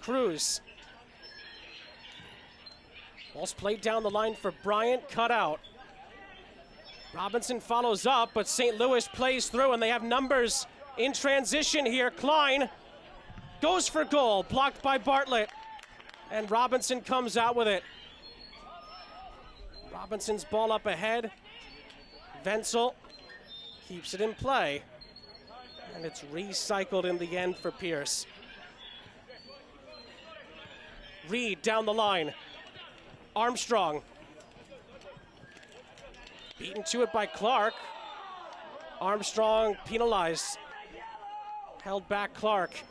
Cruz. Ball's played down the line for Bryant, cut out. Robinson follows up, but St. Louis plays through, and they have numbers in transition here. Klein goes for goal, blocked by Bartlett, and Robinson comes out with it. Robinson's ball up ahead. Wenzel keeps it in play, and it's recycled in the end for Pierce. Reed down the line. Armstrong. Beaten to it by Clark. Armstrong penalized. Held back Clark.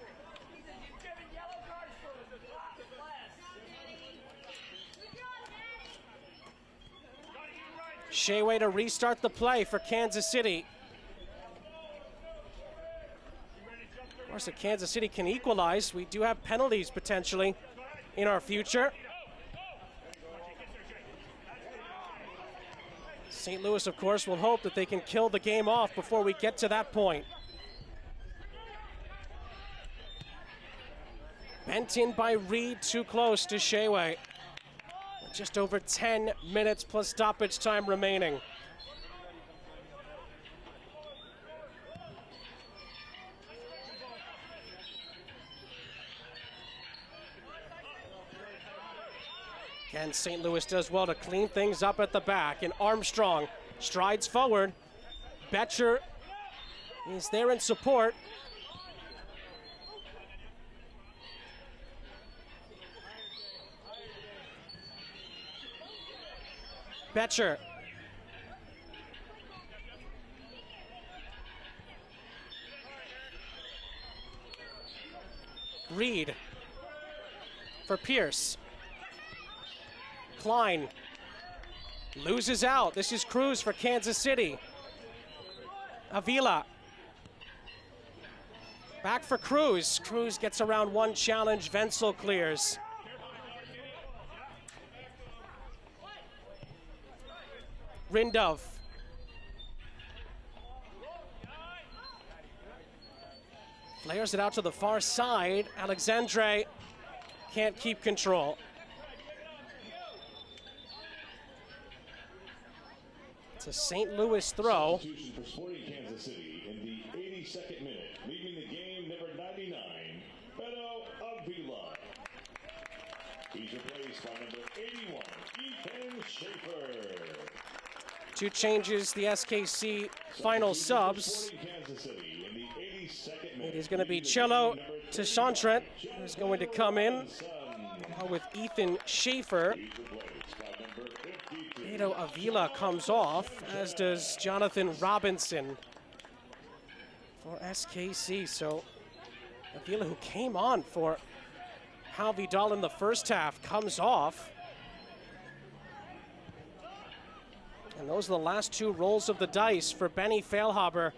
Shea to restart the play for Kansas City. Of course, if Kansas City can equalize, we do have penalties potentially in our future. St. Louis, of course, will hope that they can kill the game off before we get to that point. Bent in by Reed, too close to Shea. Just over 10 minutes plus stoppage time remaining. Again, St. Louis does well to clean things up at the back, and Armstrong strides forward. Betcher is there in support. Betcher. Reed for Pierce. Klein loses out. This is Cruz for Kansas City. Avila. Back for Cruz. Cruz gets around one challenge. Wenzel clears. Rindov. Flares it out to the far side. Alexandre can't keep control. It's a St. Louis throw.
Substitution for Sporting Kansas City in the 82nd minute, leaving the game number 99, Beto Avila. He's replaced by number 81, Ethan Schaefer.
Two changes, the SKC final subs. It is going to be Cello to Chantrent, who's going to come in with Ethan Schaefer. Beto Avila comes off, as does Jonathan Robinson for SKC. So Avila, who came on for Pau Vidal in the first half, comes off. And those are the last two rolls of the dice for Benny Feilhaber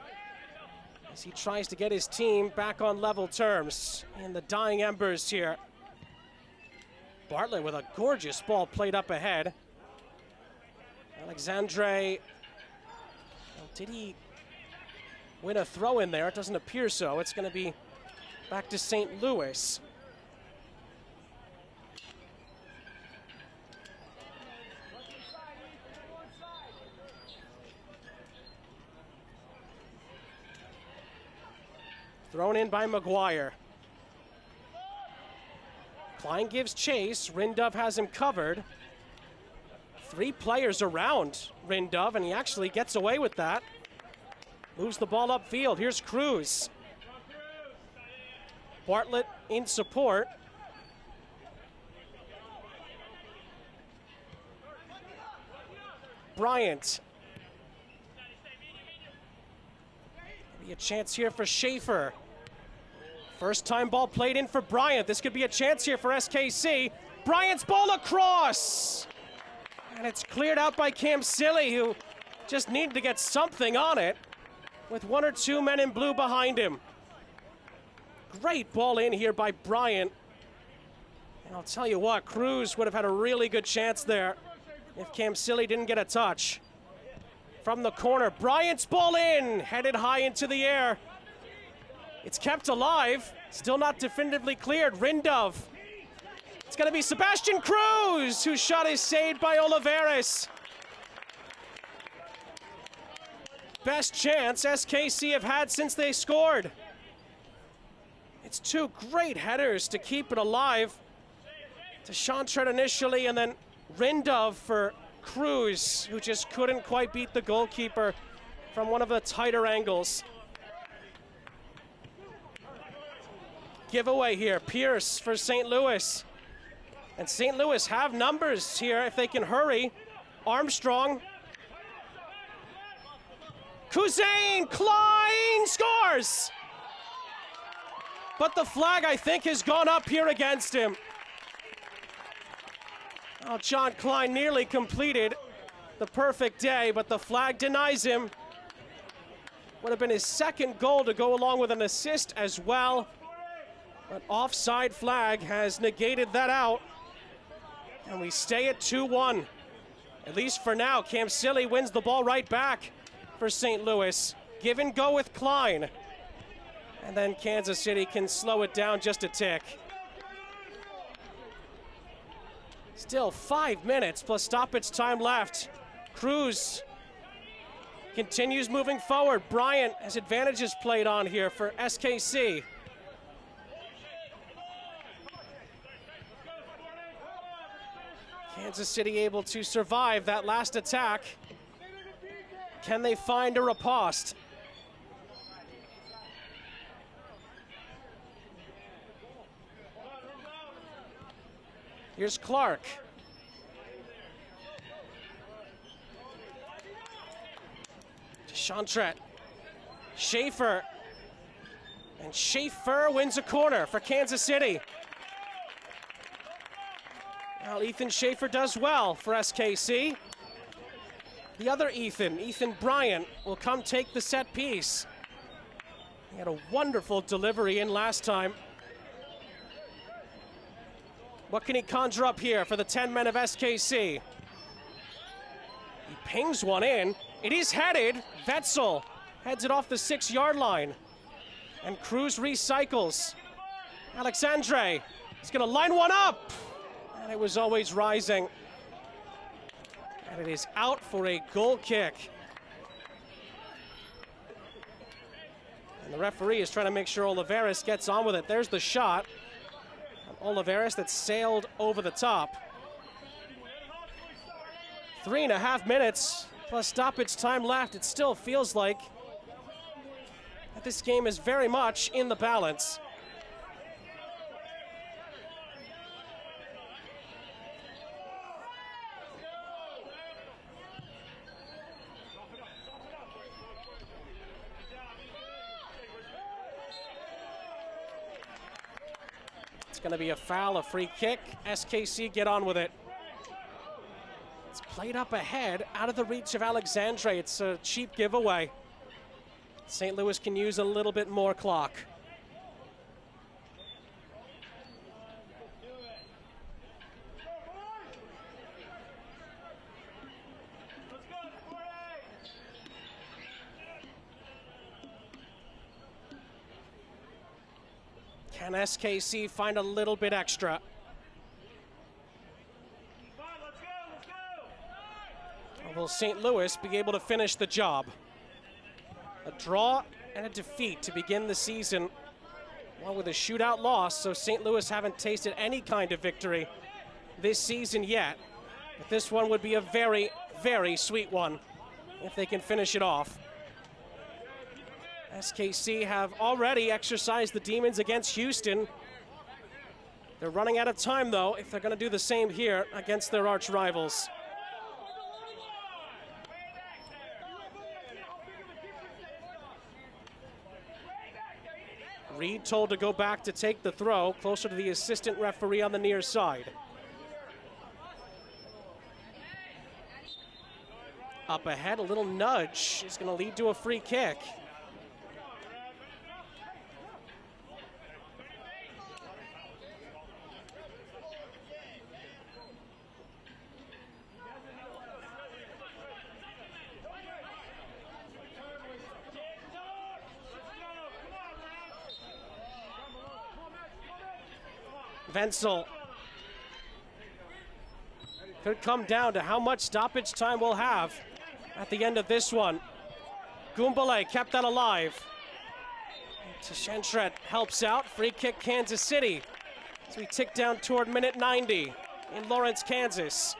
as he tries to get his team back on level terms in the dying embers here. Bartlett with a gorgeous ball played up ahead. Alexandre, well, did he win a throw in there? It doesn't appear so. It's going to be back to St. Louis. Thrown in by McGuire. Klein gives chase. Rindov has him covered. Three players around Rindov, and he actually gets away with that. Moves the ball upfield. Here's Cruz. Bartlett in support. Bryant. Be a chance here for Schaefer. First time ball played in for Bryant. This could be a chance here for SKC. Bryant's ball across. And it's cleared out by Cam Silly, who just needed to get something on it with one or two men in blue behind him. Great ball in here by Bryant. And I'll tell you what, Cruz would have had a really good chance there if Cam Silly didn't get a touch. From the corner, Bryant's ball in, headed high into the air. It's kept alive, still not definitively cleared. Rindov. It's going to be Sebastian Cruz, whose shot is saved by Olivares. Best chance SKC have had since they scored. It's two great headers to keep it alive. To Chantrent initially, and then Rindov for Cruz, who just couldn't quite beat the goalkeeper from one of the tighter angles. Giveaway here, Pierce for St. Louis. And St. Louis have numbers here if they can hurry. Armstrong. Kuzain, Klein scores! But the flag, I think, has gone up here against him. Oh, John Klein nearly completed the perfect day, but the flag denies him. Would have been his second goal to go along with an assist as well. But offside flag has negated that out. And we stay at 2-1. At least for now, Camsilli wins the ball right back for St. Louis. Give and go with Klein. And then Kansas City can slow it down just a tick. Still 5 minutes plus stoppage time left. Cruz continues moving forward. Bryant has advantages played on here for SKC. Kansas City able to survive that last attack. Can they find a riposte? Here's Clark. Chantret. Schaefer. And Schaefer wins a corner for Kansas City. Well, Ethan Schaefer does well for SKC. The other Ethan Bryant, will come take the set piece. He had a wonderful delivery in last time. What can he conjure up here for the 10 men of SKC? He pings one in. It is headed. Wetzel heads it off the 6-yard line. And Cruz recycles. Alexandre is going to line one up. And it was always rising. And it is out for a goal kick. And the referee is trying to make sure Oliveras gets on with it. There's the shot. Oliveras that sailed over the top. 3.5 minutes plus stoppage time left. It still feels like that this game is very much in the balance. It's going to be a foul, a free kick. SKC get on with it. It's played up ahead, out of the reach of Alexandre. It's a cheap giveaway. St. Louis can use a little bit more clock. Can SKC find a little bit extra? Or will St. Louis be able to finish the job? A draw and a defeat to begin the season, along with a shootout loss, so St. Louis haven't tasted any kind of victory this season yet. But this one would be a very, very sweet one if they can finish it off. SKC have already exercised the demons against Houston. They're running out of time, though, if they're going to do the same here against their arch rivals. Reed told to go back to take the throw, closer to the assistant referee on the near side. Up ahead, a little nudge is going to lead to a free kick. Wenzel. Could come down to how much stoppage time we'll have at the end of this one. Goombale kept that alive. Chantret helps out. Free kick Kansas City as we tick down toward minute 90 in Lawrence, Kansas.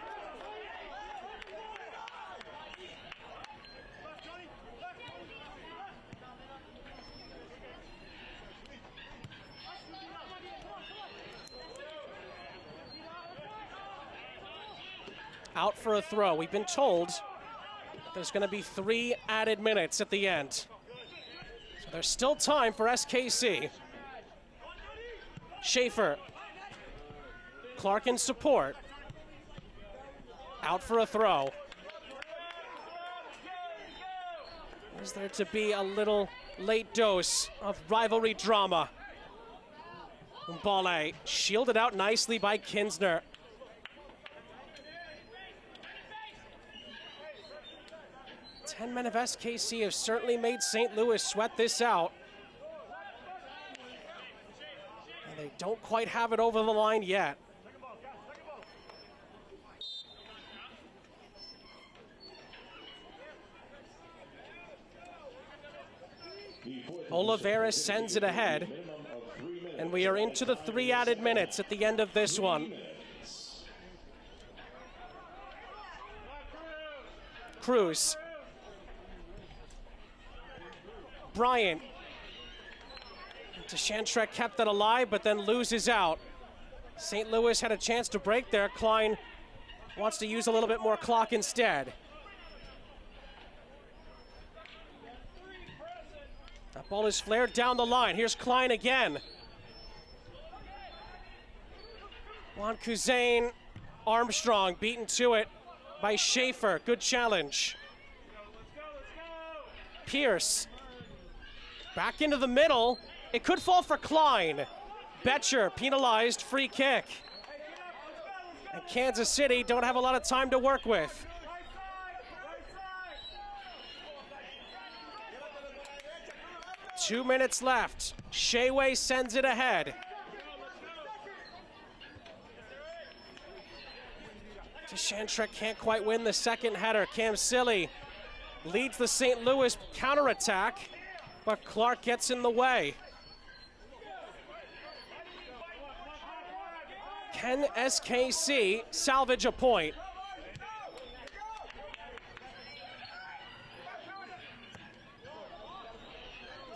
Out for a throw. We've been told there's going to be 3 added minutes at the end. So there's still time for SKC. Schaefer. Clark in support. Out for a throw. Is there to be a little late dose of rivalry drama? Mbale shielded out nicely by Kinsner. Ten men of SKC have certainly made St. Louis sweat this out. And they don't quite have it over the line yet. Oliveira sends it ahead. And we are into the 3 added minutes at the end of this one. Cruz. Bryant. Deshantrek kept that alive, but then loses out. St. Louis had a chance to break there. Klein wants to use a little bit more clock instead. That ball is flared down the line. Here's Klein again. Juan Kuzain, Armstrong beaten to it by Schaefer. Good challenge. Pierce. Back into the middle. It could fall for Klein. Betcher penalized, free kick. And Kansas City don't have a lot of time to work with. Two minutes left. Sheway sends it ahead. Deshantrek can't quite win the second header. Cam Silly leads the St. Louis counterattack, but Clark gets in the way. Can SKC salvage a point?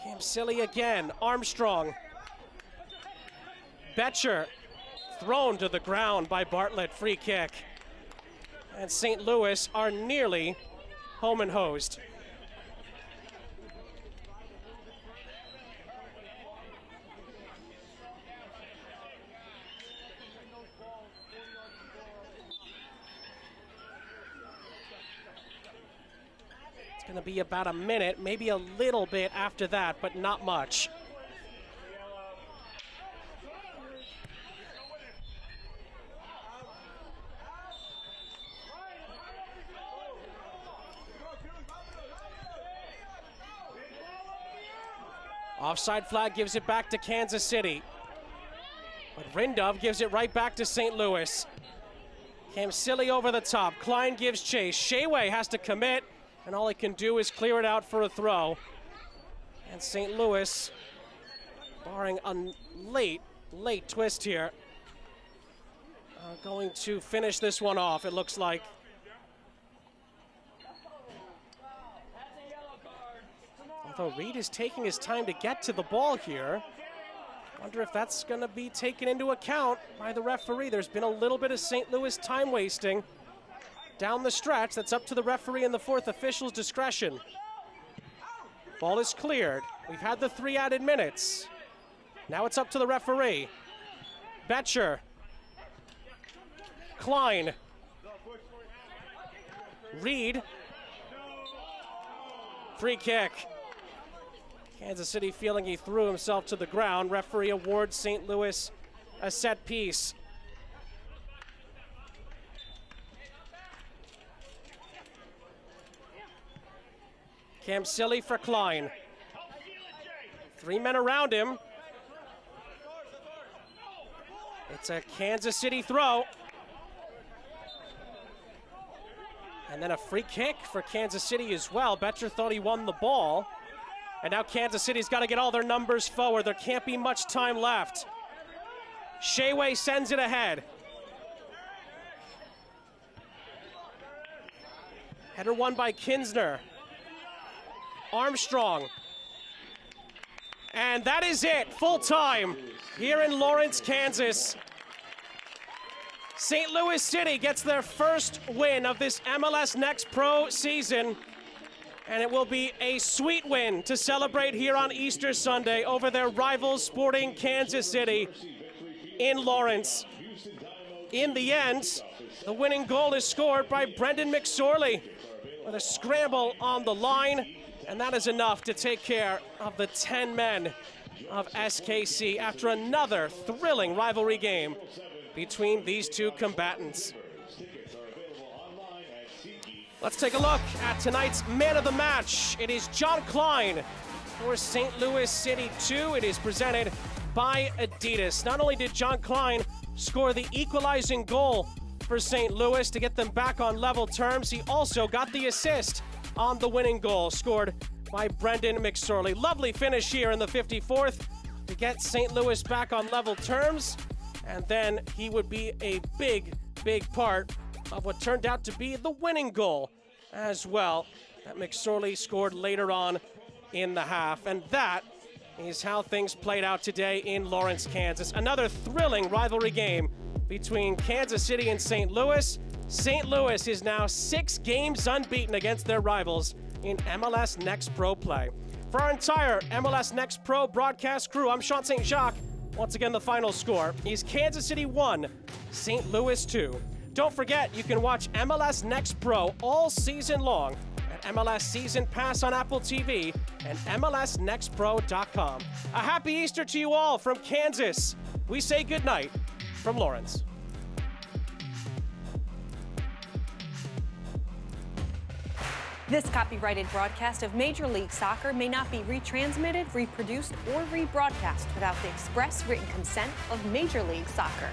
Cam Silly again. Armstrong. Betcher thrown to the ground by Bartlett. Free kick. And St. Louis are nearly home and hosed. It's going to be about a minute, maybe a little bit after that, but not much. Offside flag gives it back to Kansas City. But Rindov gives it right back to St. Louis. Cam Silly over the top. Klein gives chase. Sheway has to commit, and all he can do is clear it out for a throw. And St. Louis, barring a late twist here, going to finish this one off, it looks like. Although Reed is taking his time to get to the ball here. Wonder if that's going to be taken into account by the referee. There's been a little bit of St. Louis time wasting down the stretch. That's up to the referee and the fourth official's discretion. Ball is cleared. We've had the 3 added minutes. Now it's up to the referee. Betcher. Klein. Reed. Free kick. Kansas City feeling he threw himself to the ground. Referee awards St. Louis a set piece. Cam Silly for Klein. 3 men around him. It's a Kansas City throw. And then a free kick for Kansas City as well. Betcher thought he won the ball. And now Kansas City's got to get all their numbers forward. There can't be much time left. Sheway sends it ahead. Header won by Kinsner. Armstrong. And that is it, full time here in Lawrence, Kansas. St. Louis City gets their first win of this MLS Next Pro season. And it will be a sweet win to celebrate here on Easter Sunday over their rivals Sporting Kansas City in Lawrence. In the end, the winning goal is scored by Brendan McSorley with a scramble on the line. And that is enough to take care of the 10 men of SKC after another thrilling rivalry game between these two combatants. Let's take a look at tonight's man of the match. It is John Klein for St. Louis City 2. It is presented by Adidas. Not only did John Klein score the equalizing goal for St. Louis to get them back on level terms, he also got the assist on the winning goal scored by Brendan McSorley. Lovely finish here in the 54th to get St. Louis back on level terms, and then he would be a big part of what turned out to be the winning goal as well that McSorley scored later on in the half. And that is how things played out today in Lawrence, Kansas. Another thrilling rivalry game between Kansas City and St. Louis. St. Louis is now 6 games unbeaten against their rivals in MLS Next Pro play. For our entire MLS Next Pro broadcast crew, I'm Sean St. Jacques. Once again, the final score is Kansas City 1, St. Louis 2. Don't forget, you can watch MLS Next Pro all season long at MLS Season Pass on Apple TV and MLSNextPro.com. A happy Easter to you all from Kansas. We say goodnight from Lawrence.
This copyrighted broadcast of Major League Soccer may not be retransmitted, reproduced, or rebroadcast without the express written consent of Major League Soccer.